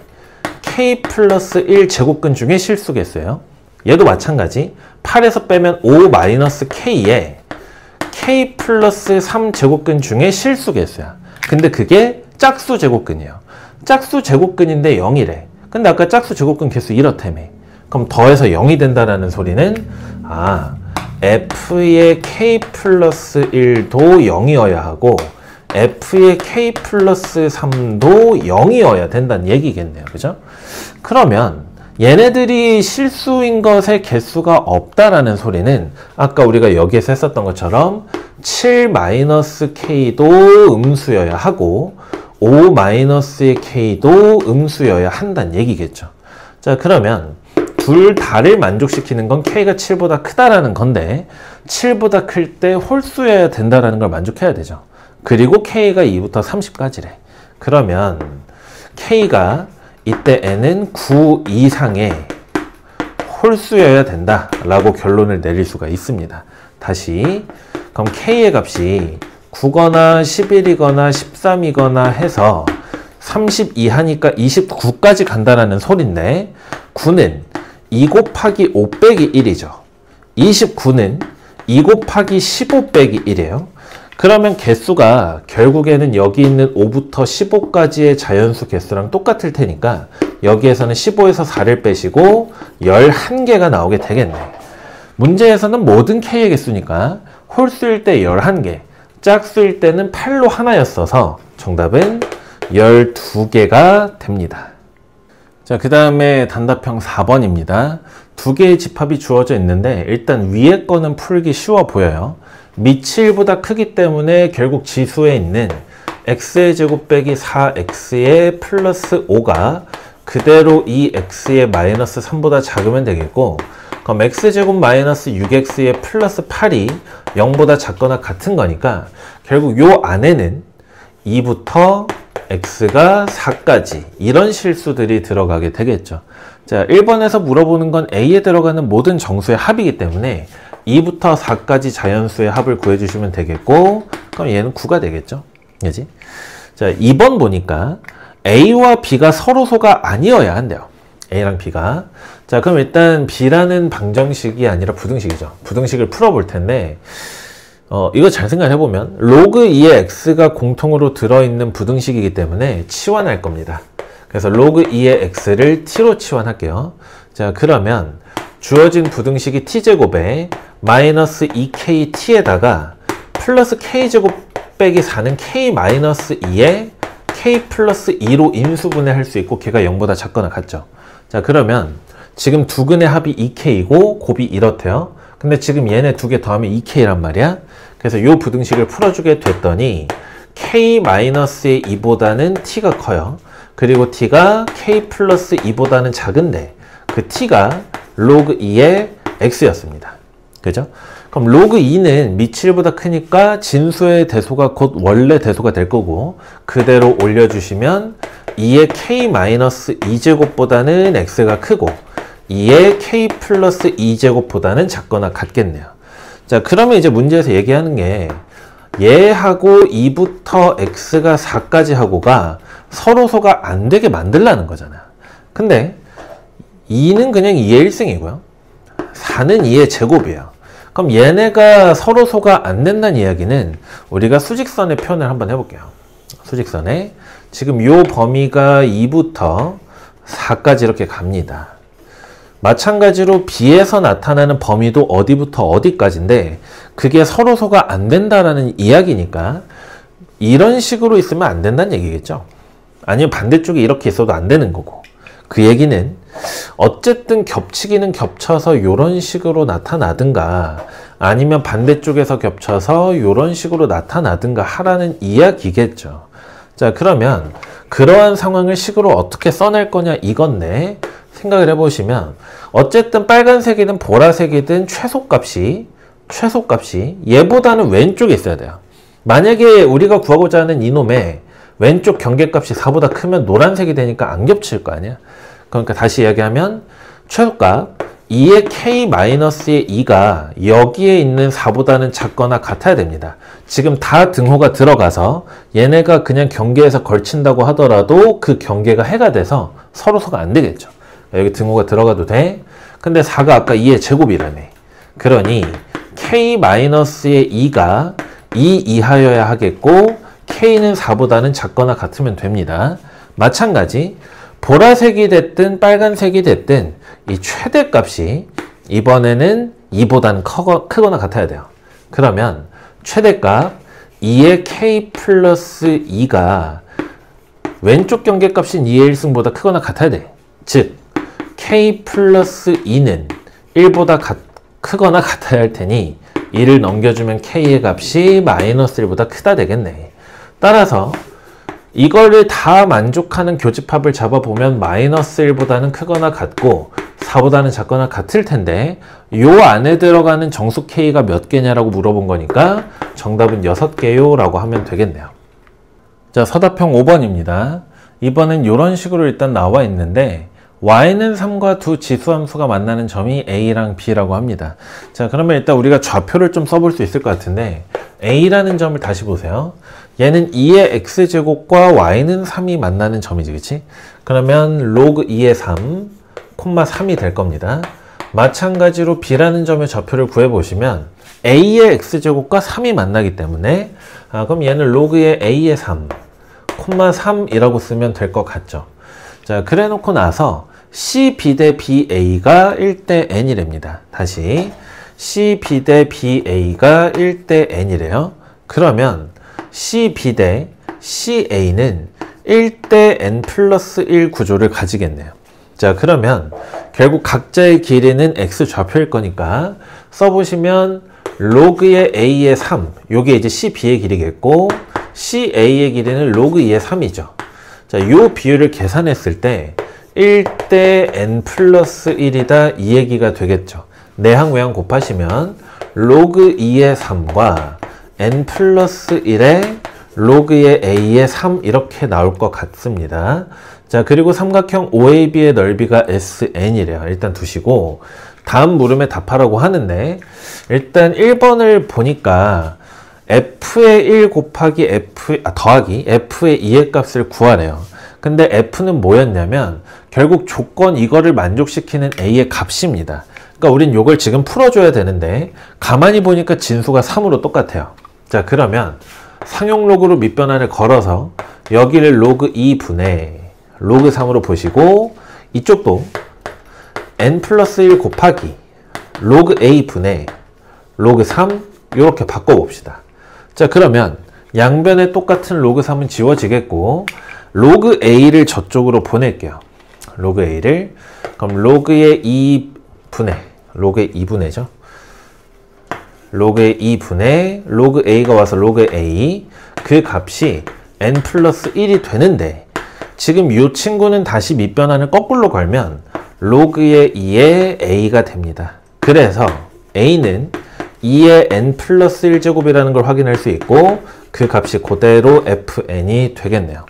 k 플러스 1 제곱근 중에 실수겠어요. 얘도 마찬가지 8에서 빼면 5-k에 k 플러스 3 제곱근 중에 실수겠어요. 근데 그게 짝수 제곱근이에요. 짝수 제곱근인데 0이래. 근데 아까 짝수 제곱근 개수 이렇다며. 그럼 더해서 0이 된다라는 소리는 f의 k 플러스 1도 0이어야 하고 f의 k 플러스 3도 0이어야 된다는 얘기겠네요. 그죠? 그러면 얘네들이 실수인 것의 개수가 없다라는 소리는 아까 우리가 여기에서 했었던 것처럼 7-k도 음수여야 하고 5-의 k도 음수여야 한다는 얘기겠죠. 자, 그러면 둘 다를 만족시키는 건 k가 7보다 크다라는 건데 7보다 클 때 홀수여야 된다라는 걸 만족해야 되죠. 그리고 k가 2부터 30까지래. 그러면 k가 이때 n은 9 이상의 홀수여야 된다라고 결론을 내릴 수가 있습니다. 다시 그럼 k의 값이 9거나 11이거나 13이거나 해서 30 이하니까 29까지 간다라는 소린데 9는 2 곱하기 5 빼기 1이죠. 29는 2 곱하기 15 빼기 1이에요. 그러면 개수가 결국에는 여기 있는 5부터 15까지의 자연수 개수랑 똑같을 테니까 여기에서는 15에서 4를 빼시고 11개가 나오게 되겠네. 문제에서는 모든 k의 개수니까 홀수일 때 11개, 짝수일 때는 8로 하나였어서 정답은 12개가 됩니다. 자, 그 다음에 단답형 4번입니다. 두 개의 집합이 주어져 있는데 일단 위에 거는 풀기 쉬워 보여요. 미 7보다 크기 때문에 결국 지수에 있는 x의 제곱 빼기 4x의 플러스 5가 그대로 이 x의 마이너스 3보다 작으면 되겠고, 그럼 x제곱 마이너스 6x의 플러스 8이 0보다 작거나 같은 거니까 결국 요 안에는 2부터 x가 4까지 이런 실수들이 들어가게 되겠죠. 자, 1번에서 물어보는 건 a에 들어가는 모든 정수의 합이기 때문에 2부터 4까지 자연수의 합을 구해주시면 되겠고, 그럼 얘는 9가 되겠죠. 그지? 자, 2번 보니까 a와 b가 서로소가 아니어야 한대요. a랑 b가. 자, 그럼 일단 b라는 방정식이 아니라 부등식이죠. 부등식을 풀어볼 텐데 이거 잘 생각해보면 로그 2의 x가 공통으로 들어있는 부등식이기 때문에 치환할 겁니다. 그래서 로그 2의 x를 t로 치환할게요. 자, 그러면 주어진 부등식이 t제곱에 마이너스 2kt에다가 플러스 k제곱 빼기 4는 k 마이너스 2에 k 플러스 2로 인수분해할 수 있고 걔가 0보다 작거나 같죠. 자, 그러면 지금 두 근의 합이 2k이고 곱이 이렇대요. 근데 지금 얘네 두 개 더하면 2k란 말이야. 그래서 요 부등식을 풀어주게 됐더니 k-의 2보다는 t가 커요. 그리고 t가 k 플러스 2보다는 작은데 그 t가 로그 2의 x였습니다. 그죠? 그럼 로그 2는 미 7보다 크니까 진수의 대소가 곧 원래 대소가 될 거고 그대로 올려주시면 2의 k-2제곱보다는 x가 크고 2의 k 플러스 2제곱보다는 작거나 같겠네요. 자, 그러면 이제 문제에서 얘기하는 게 얘하고 2부터 x가 4까지 하고가 서로소가 안 되게 만들라는 거잖아. 근데 2는 그냥 2의 1승이고요. 4는 2의 제곱이에요. 그럼 얘네가 서로소가 안 된다는 이야기는 우리가 수직선의 표현을 한번 해볼게요. 수직선에 지금 요 범위가 2부터 4까지 이렇게 갑니다. 마찬가지로 B에서 나타나는 범위도 어디부터 어디까지인데 그게 서로소가 안 된다라는 이야기니까 이런 식으로 있으면 안 된다는 얘기겠죠. 아니면 반대쪽에 이렇게 있어도 안 되는 거고 그 얘기는 어쨌든 겹치기는 겹쳐서 이런 식으로 나타나든가 아니면 반대쪽에서 겹쳐서 이런 식으로 나타나든가 하라는 이야기겠죠. 자, 그러면 그러한 상황을 식으로 어떻게 써낼 거냐 이건데 생각을 해보시면 어쨌든 빨간색이든 보라색이든 최소값이 얘보다는 왼쪽에 있어야 돼요. 만약에 우리가 구하고자 하는 이놈의 왼쪽 경계값이 4보다 크면 노란색이 되니까 안 겹칠 거 아니야. 그러니까 다시 이야기하면 최소값 2의 k-의 2가 여기에 있는 4보다는 작거나 같아야 됩니다. 지금 다 등호가 들어가서 얘네가 그냥 경계에서 걸친다고 하더라도 그 경계가 해가 돼서 서로소가 안 되겠죠. 여기 등호가 들어가도 돼. 근데 4가 아까 2의 제곱이라며. 그러니 k-의 2가 2 이하여야 하겠고 k는 4보다는 작거나 같으면 됩니다. 마찬가지 보라색이 됐든 빨간색이 됐든 이 최대값이 이번에는 2보다는 크거나 같아야 돼요. 그러면 최대값 2의 k 플러스 2가 왼쪽 경계값인 2의 1승보다 크거나 같아야 돼. 즉 k 플러스 2는 1보다 크거나 같아야 할 테니 2를 넘겨주면 k의 값이 마이너스 1보다 크다 되겠네. 따라서 이거를 다 만족하는 교집합을 잡아보면 마이너스 1보다는 크거나 같고 4보다는 작거나 같을 텐데 요 안에 들어가는 정수 k가 몇 개냐라고 물어본 거니까 정답은 6개요 라고 하면 되겠네요. 자, 서답형 5번입니다. 이번엔 이런 식으로 일단 나와 있는데 y는 3과 두 지수함수가 만나는 점이 a랑 b라고 합니다. 자, 그러면 일단 우리가 좌표를 좀 써볼 수 있을 것 같은데 a라는 점을 다시 보세요. 얘는 2의 x제곱과 y는 3이 만나는 점이지, 그치? 그러면 로그 2의 3, 콤마 3이 될 겁니다. 마찬가지로 b라는 점의 좌표를 구해보시면 a의 x제곱과 3이 만나기 때문에 그럼 얘는 로그의 a의 3, 콤마 3이라고 쓰면 될 것 같죠? 자, 그래 놓고 나서 CB 대 BA가 1대 N이랍니다. 다시 CB 대 BA가 1대 N이래요. 그러면 CB 대 CA는 1대 N 플러스 1 구조를 가지겠네요. 자, 그러면 결국 각자의 길이는 X 좌표일 거니까 써보시면 로그의 A의 3, 요게 이제 CB의 길이겠고 CA의 길이는 로그 2의 3이죠. 자, 요 비율을 계산했을 때 1대 n 플러스 1이다 이 얘기가 되겠죠. 내항 외항 곱하시면 로그 2의 3과 n 플러스 1의 로그의 a의 3 이렇게 나올 것 같습니다. 자, 그리고 삼각형 OAB의 넓이가 SN이래요. 일단 두시고 다음 물음에 답하라고 하는데 일단 1번을 보니까 f의 1 곱하기 더하기 f의 2의 값을 구하래요. 근데 f는 뭐였냐면 결국 조건 이거를 만족시키는 a의 값입니다. 그러니까 우린 이걸 지금 풀어줘야 되는데 가만히 보니까 진수가 3으로 똑같아요. 자, 그러면 상용 로그로 밑변환을 걸어서 여기를 로그 2분의 로그 3으로 보시고 이쪽도 n 플러스 1 곱하기 로그 a분의 로그 3 이렇게 바꿔봅시다. 자, 그러면 양변에 똑같은 로그 3은 지워지겠고 로그 a를 저쪽으로 보낼게요. 로그 a를 그럼 로그의 2분의 로그의 2분의죠. 로그의 2분의 로그 a가 와서 로그 a, 그 값이 n 플러스 1이 되는데 지금 이 친구는 다시 밑변환을 거꾸로 걸면 로그의 2의 a가 됩니다. 그래서 a는 2의 n 플러스 1제곱이라는 걸 확인할 수 있고 그 값이 그대로 fn이 되겠네요.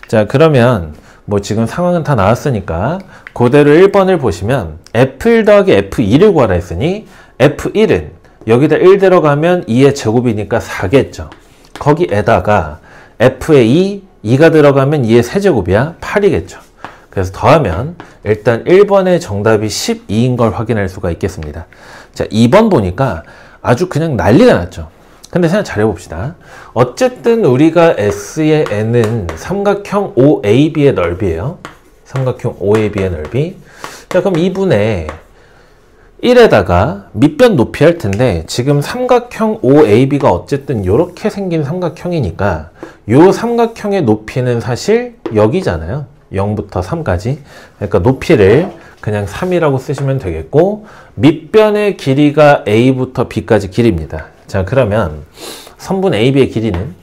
자, 그러면 뭐 지금 상황은 다 나왔으니까 그대로 1번을 보시면 f1 더하기 f2를 구하라 했으니 f1은 여기다 1 들어가면 2의 제곱이니까 4겠죠. 거기에다가 f의 2가 들어가면 2의 세제곱이야 8이겠죠. 그래서 더하면 일단 1번의 정답이 12인 걸 확인할 수가 있겠습니다. 자, 2번 보니까 아주 그냥 난리가 났죠. 근데 생각 잘 해봅시다. 어쨌든 우리가 S의 N은 삼각형 OAB의 넓이에요. 삼각형 OAB의 넓이. 자, 그럼 2분의 1에다가 밑변 높이 할 텐데 지금 삼각형 OAB가 어쨌든 이렇게 생긴 삼각형이니까 이 삼각형의 높이는 사실 여기잖아요. 0부터 3까지. 그러니까 높이를 그냥 3이라고 쓰시면 되겠고 밑변의 길이가 A부터 B까지 길이입니다. 자, 그러면 선분 AB의 길이는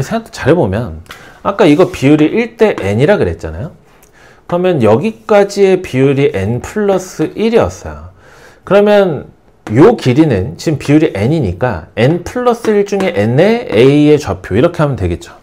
생각 잘해보면 아까 이거 비율이 1대 n이라 그랬잖아요. 그러면 여기까지의 비율이 n 플러스 1이었어요. 그러면 요 길이는 지금 비율이 n이니까 n 플러스 1 중에 n의 a의 좌표 이렇게 하면 되겠죠.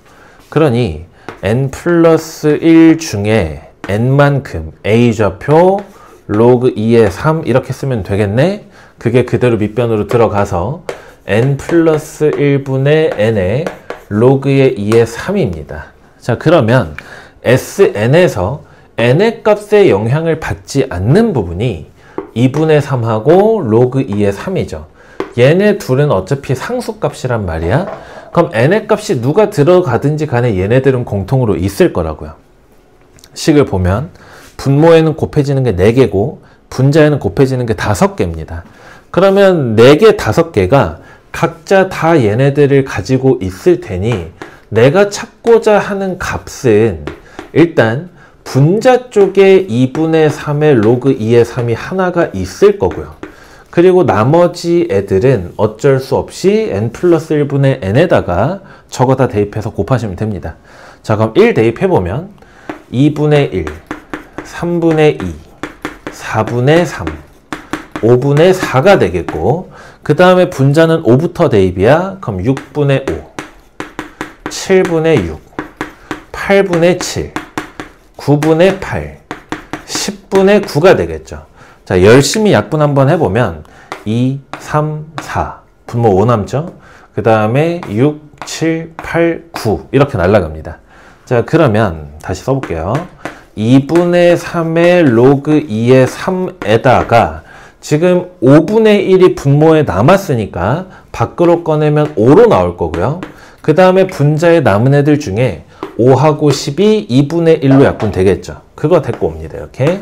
그러니 n 플러스 1 중에 n만큼 a 좌표 로그 2의 3 이렇게 쓰면 되겠네. 그게 그대로 밑변으로 들어가서 n 플러스 1분의 n의 로그의 2의 3입니다. 자, 그러면 Sn에서 n의 값에 영향을 받지 않는 부분이 2분의 3하고 로그 2의 3이죠. 얘네 둘은 어차피 상수값이란 말이야. 그럼 n의 값이 누가 들어가든지 간에 얘네들은 공통으로 있을 거라고요. 식을 보면 분모에는 곱해지는 게 4개고 분자에는 곱해지는 게 5개입니다. 그러면 4개, 5개가 각자 다 얘네들을 가지고 있을 테니 내가 찾고자 하는 값은 일단 분자 쪽에 2분의 3의 로그 2의 3이 하나가 있을 거고요. 그리고 나머지 애들은 어쩔 수 없이 n 플러스 1분의 n에다가 저거 다 대입해서 곱하시면 됩니다. 자, 그럼 1 대입해보면 2분의 1, 3분의 2, 4분의 3, 5분의 4가 되겠고 그 다음에 분자는 5부터 대입이야. 그럼 6분의 5, 7분의 6, 8분의 7, 9분의 8, 10분의 9가 되겠죠. 자, 열심히 약분 한번 해보면 2, 3, 4 분모 5 남죠. 그 다음에 6, 7, 8, 9 이렇게 날아갑니다. 자, 그러면 다시 써볼게요. 2분의 3의 로그 2의 3에다가 지금 5분의 1이 분모에 남았으니까 밖으로 꺼내면 5로 나올 거고요. 그 다음에 분자에 남은 애들 중에 5하고 10이 2분의 1로 약분 되겠죠. 그거 데리고 옵니다. 이렇게.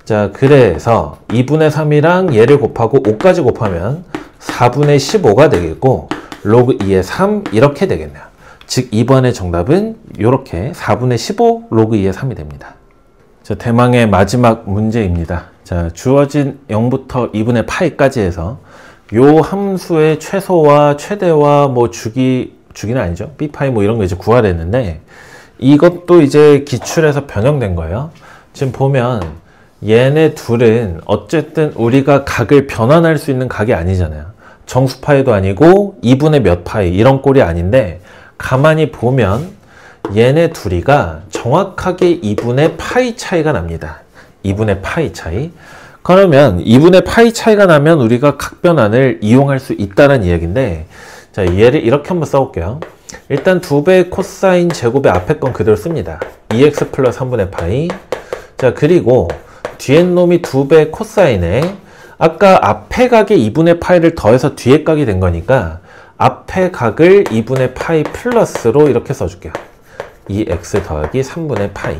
자, 그래서 2분의 3이랑 얘를 곱하고 5까지 곱하면 4분의 15가 되겠고 로그 2의 3 이렇게 되겠네요. 즉 2번의 정답은 이렇게 4분의 15 로그 2의 3이 됩니다. 자, 대망의 마지막 문제입니다. 자, 주어진 0부터 2분의 파이까지 해서 요 함수의 최소와 최대와 뭐 주기는 아니죠. b파이 뭐 이런 거 이제 구하랬는데 이것도 이제 기출에서 변형된 거예요. 지금 보면 얘네 둘은 어쨌든 우리가 각을 변환할 수 있는 각이 아니잖아요. 정수파이도 아니고 2분의 몇 파이 이런 꼴이 아닌데 가만히 보면 얘네 둘이가 정확하게 2분의 파이 차이가 납니다. 2분의 파이 차이. 그러면 2분의 파이 차이가 나면 우리가 각변환을 이용할 수 있다는 이야기인데 자, 얘를 이렇게 한번 써볼게요. 일단 2배 코사인 제곱의 앞에 건 그대로 씁니다. 2x 플러스 3분의 파이. 자, 그리고 뒤에 놈이 2배 코사인에 아까 앞에 각에 2분의 파이를 더해서 뒤에 각이 된 거니까 앞에 각을 2분의 파이 플러스로 이렇게 써줄게요. 2x 더하기 3분의 파이.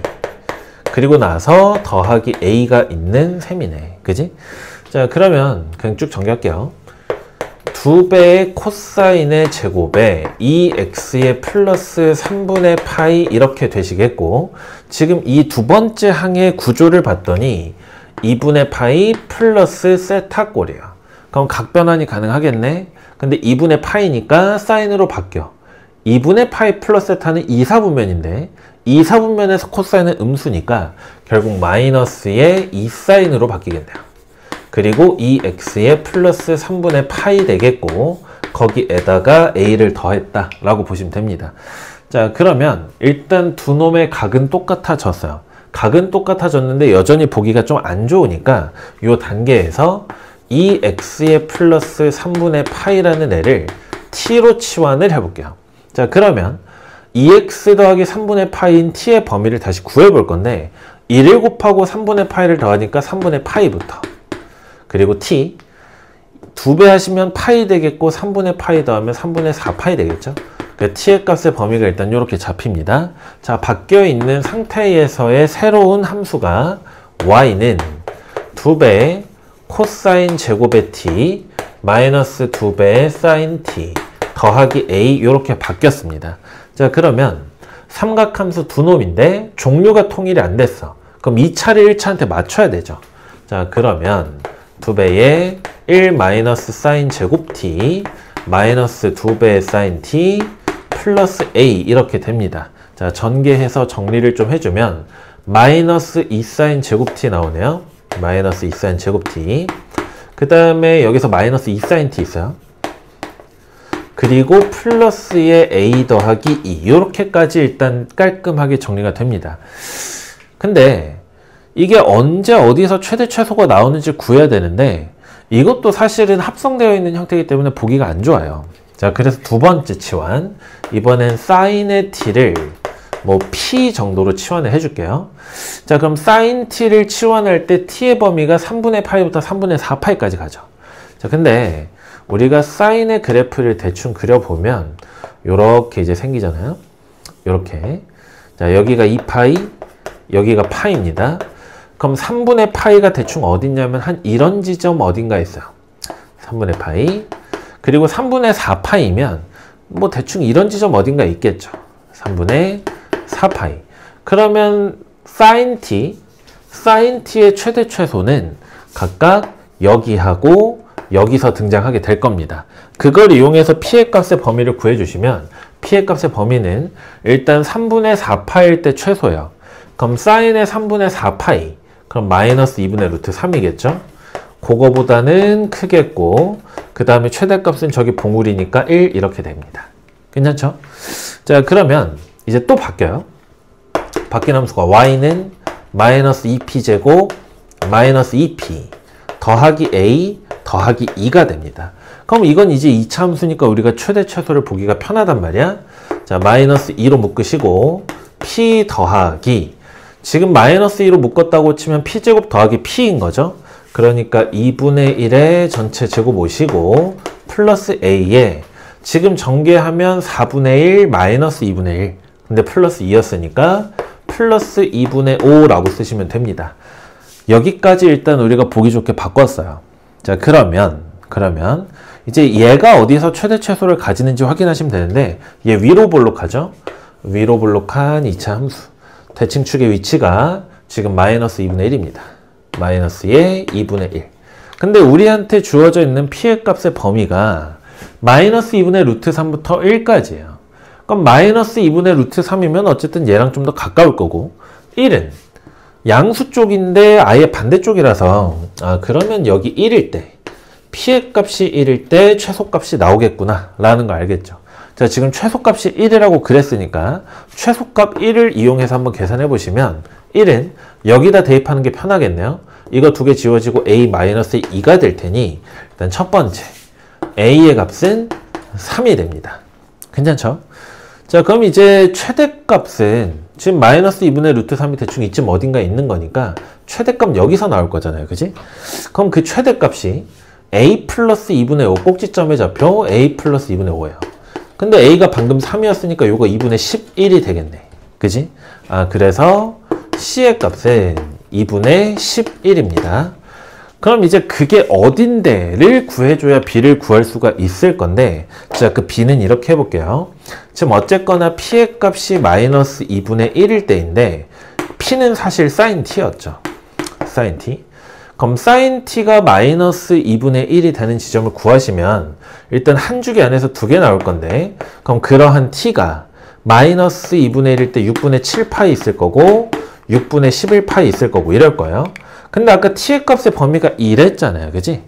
그리고 나서 더하기 a가 있는 셈이네. 그지? 자, 그러면 그냥 쭉 정리할게요. 2배의 코사인의 제곱에 2x의 플러스 3분의 파이 이렇게 되시겠고 지금 이 두 번째 항의 구조를 봤더니 2분의 파이 플러스 세타 꼴이에요. 그럼 각변환이 가능하겠네. 근데 2분의 파이니까 사인으로 바뀌어. 2분의 파이 플러스 세타는 2사분면인데 2사분면에서 코사인은 음수니까 결국 마이너스의 2사인으로 바뀌겠네요. 그리고 2x의 플러스 3분의 파이 되겠고 거기에다가 a를 더했다 라고 보시면 됩니다. 자, 그러면 일단 두 놈의 각은 똑같아졌어요. 각은 똑같아졌는데 여전히 보기가 좀 안 좋으니까 이 단계에서 2x의 플러스 3분의 파이라는 애를 t로 치환을 해볼게요. 자, 그러면 2x 더하기 3분의 파이인 t의 범위를 다시 구해볼 건데 1을 곱하고 3분의 파이를 더하니까 3분의 파이부터 그리고 t 2배 하시면 파이 되겠고 3분의 파이 더하면 3분의 4파이 되겠죠. 그러니까 t의 값의 범위가 일단 이렇게 잡힙니다. 자, 바뀌어 있는 상태에서의 새로운 함수가 y는 2배 코사인 제곱의 t 마이너스 2배 사인 t 더하기 a 이렇게 바뀌었습니다. 자, 그러면 삼각함수 두 놈인데 종류가 통일이 안 됐어. 그럼 2차를 1차한테 맞춰야 되죠. 자, 그러면 2배의 1 마이너스 사인 제곱 t 마이너스 2배 사인 t 플러스 a 이렇게 됩니다. 자, 전개해서 정리를 좀 해주면 마이너스 2 사인 제곱 t 나오네요. 마이너스 2 사인 제곱 t 그 다음에 여기서 마이너스 2 사인 t 있어요. 그리고 플러스의 a 더하기 2 이렇게까지 일단 깔끔하게 정리가 됩니다. 근데 이게 언제 어디서 최대 최소가 나오는지 구해야 되는데 이것도 사실은 합성되어 있는 형태이기 때문에 보기가 안 좋아요. 자, 그래서 두 번째 치환 이번엔 사인의 t를 뭐 p 정도로 치환을 해줄게요. 자, 그럼 사인 t를 치환할 때 t의 범위가 3분의 파이부터 3분의 4파이까지 가죠. 자, 근데 우리가 사인의 그래프를 대충 그려보면 요렇게 이제 생기잖아요. 요렇게. 자, 여기가 2파이, 여기가 파이입니다. 그럼 3분의 파이가 대충 어딨냐면 한 이런 지점 어딘가 있어요. 3분의 파이. 그리고 3분의 4파이면 뭐 대충 이런 지점 어딘가 있겠죠. 3분의 4파이. 그러면 사인 t의 최대 최소는 각각 여기하고 여기서 등장하게 될 겁니다. 그걸 이용해서 p의 값의 범위를 구해주시면 p의 값의 범위는 일단 3분의 4파일 때 최소예요. 그럼 사인의 3분의 4파이 그럼 마이너스 2분의 루트 3이겠죠? 그거보다는 크겠고 그 다음에 최대값은 저기 봉우리니까 1 이렇게 됩니다. 괜찮죠? 자, 그러면 이제 또 바뀌어요. 바뀐 함수가 y는 마이너스 2p제곱 마이너스 2p 더하기 a 더하기 2가 됩니다. 그럼 이건 이제 2차 함수니까 우리가 최대 최소를 보기가 편하단 말이야. 자, 마이너스 2로 묶으시고 p 더하기 지금 마이너스 2로 묶었다고 치면 p제곱 더하기 p인 거죠. 그러니까 2분의 1의 전체 제곱 오시고 플러스 a에 지금 전개하면 4분의 1 마이너스 2분의 1 근데 플러스 2였으니까 플러스 2분의 5라고 쓰시면 됩니다. 여기까지 일단 우리가 보기 좋게 바꿨어요. 자, 그러면 이제 얘가 어디서 최대 최소를 가지는지 확인하시면 되는데 얘 위로 볼록하죠? 위로 볼록한 2차 함수 대칭축의 위치가 지금 마이너스 2분의 1입니다. 마이너스의 2분의 1. 근데 우리한테 주어져 있는 p의 값의 범위가 마이너스 2분의 루트 3부터 1까지예요. 그럼 마이너스 2분의 루트 3이면 어쨌든 얘랑 좀 더 가까울 거고 1은 양수 쪽인데 아예 반대쪽이라서 그러면 여기 1일 때 p의 값이 1일 때 최소값이 나오겠구나 라는 거 알겠죠. 자, 지금 최소값이 1이라고 그랬으니까 최소값 1을 이용해서 한번 계산해 보시면 1은 여기다 대입하는 게 편하겠네요. 이거 두 개 지워지고 a-2가 될 테니 일단 첫 번째 a의 값은 3이 됩니다. 괜찮죠? 자, 그럼 이제 최대값은 지금 마이너스 2분의 루트 3이 대충 이쯤 어딘가 있는 거니까 최대값 여기서 나올 거잖아요. 그지? 그럼 그 최대값이 a 플러스 2분의 5 꼭지점에 잡혀 a 플러스 2분의 5예요. 근데 a가 방금 3이었으니까 요거 2분의 11이 되겠네. 그지? 그래서 c의 값은 2분의 11입니다. 그럼 이제 그게 어딘데를 구해줘야 b를 구할 수가 있을 건데 자, 그 b는 이렇게 해볼게요. 지금 어쨌거나 p의 값이 마이너스 2분의 1일 때인데 p는 사실 sin t였죠. sin t. 그럼 sin t가 마이너스 2분의 1이 되는 지점을 구하시면 일단 한 주기 안에서 두 개 나올 건데, 그럼 그러한 t가 마이너스 2분의 1일 때 6분의 7파이 있을 거고 6분의 11파이 있을 거고 이럴 거예요. 근데 아까 t의 값의 범위가 2랬잖아요. 그지?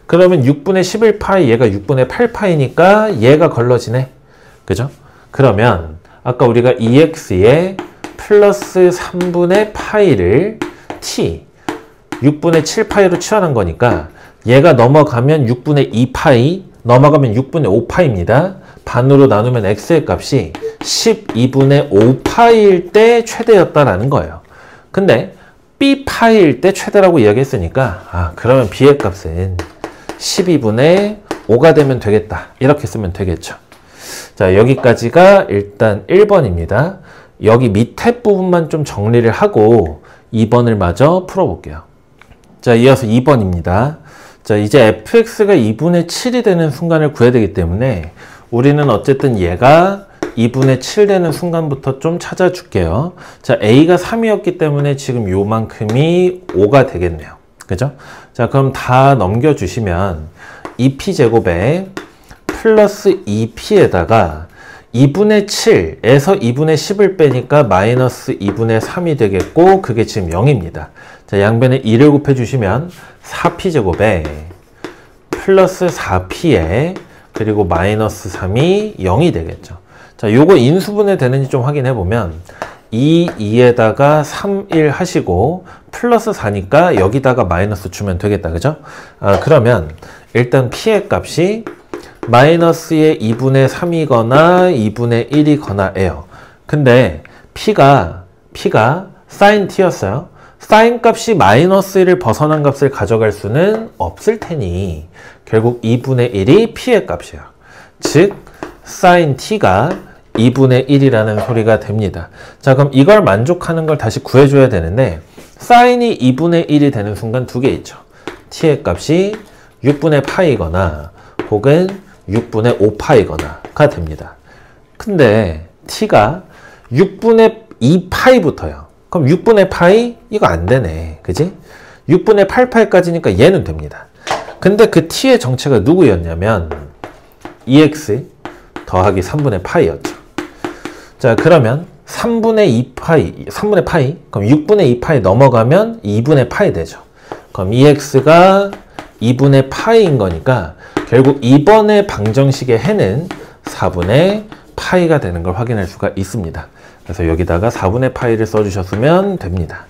그러면 6분의 11파이 얘가 6분의 8파이니까 얘가 걸러지네. 그죠? 그러면 아까 우리가 2x에 플러스 3분의 파이를 t 6분의 7파이로 치환한 거니까 얘가 넘어가면 6분의 2파이, 넘어가면 6분의 5파이입니다. 반으로 나누면 x의 값이 12분의 5파이일 때 최대였다라는 거예요. 근데 b파이일 때 최대라고 이야기했으니까 그러면 b의 값은 12분의 5가 되면 되겠다. 이렇게 쓰면 되겠죠. 자, 여기까지가 일단 1번입니다. 여기 밑에 부분만 좀 정리를 하고 2번을 마저 풀어볼게요. 자, 이어서 2번입니다. 자, 이제 fx가 2분의 7이 되는 순간을 구해야 되기 때문에 우리는 어쨌든 얘가 2분의 7 되는 순간부터 좀 찾아줄게요. 자, a가 3이었기 때문에 지금 요만큼이 5가 되겠네요. 그죠? 자, 그럼 다 넘겨주시면 2p제곱에 플러스 2p에다가 2분의 7에서 2분의 10을 빼니까 마이너스 2분의 3이 되겠고 그게 지금 0입니다. 자, 양변에 2를 곱해주시면 4p제곱에 플러스 4p에 그리고 마이너스 3이 0이 되겠죠. 자, 요거 인수분해 되는지 좀 확인해보면 2, 2에다가 3, 1 하시고 플러스 4니까 여기다가 마이너스 주면 되겠다. 그죠? 그러면 일단 p의 값이 마이너스의 2분의 3이거나 2분의 1이거나 예요. 근데 p가 sin t였어요. sin 값이 마이너스 1을 벗어난 값을 가져갈 수는 없을 테니 결국 2분의 1이 p의 값이에요. 즉 sin t가 2분의 1이라는 소리가 됩니다. 자, 그럼 이걸 만족하는 걸 다시 구해줘야 되는데 sin이 2분의 1이 되는 순간 두 개 있죠. t의 값이 6분의 파이거나 혹은 6분의 5파이거나가 됩니다. 근데 t가 6분의 2파이부터요. 그럼 6분의 파이? 이거 안 되네. 그지? 6분의 8파이까지니까 얘는 됩니다. 근데 그 t의 정체가 누구였냐면 2x 더하기 3분의 파이였죠. 자, 그러면 3분의 파이, 그럼 6분의 2파이 넘어가면 2분의 파이 되죠. 그럼 2x가 2분의 파이인 거니까 결국 2번의 방정식의 해는 4분의 파이가 되는 걸 확인할 수가 있습니다. 그래서 여기다가 4분의 파이를 써주셨으면 됩니다.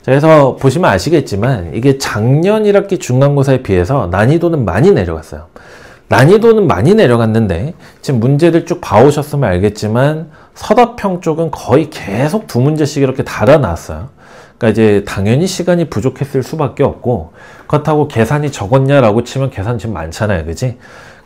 자, 그래서 보시면 아시겠지만 이게 작년 1학기 중간고사에 비해서 난이도는 많이 내려갔어요. 난이도는 많이 내려갔는데 지금 문제들 쭉 봐오셨으면 알겠지만 서답형 쪽은 거의 계속 두 문제씩 이렇게 달아놨어요. 그러니까 이제 당연히 시간이 부족했을 수밖에 없고 그렇다고 계산이 적었냐라고 치면 계산 지금 많잖아요. 그지?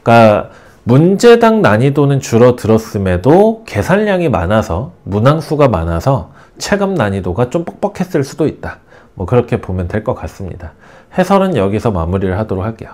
그러니까 문제당 난이도는 줄어들었음에도 계산량이 많아서 문항수가 많아서 체감 난이도가 좀 뻑뻑했을 수도 있다. 뭐 그렇게 보면 될 것 같습니다. 해설은 여기서 마무리를 하도록 할게요.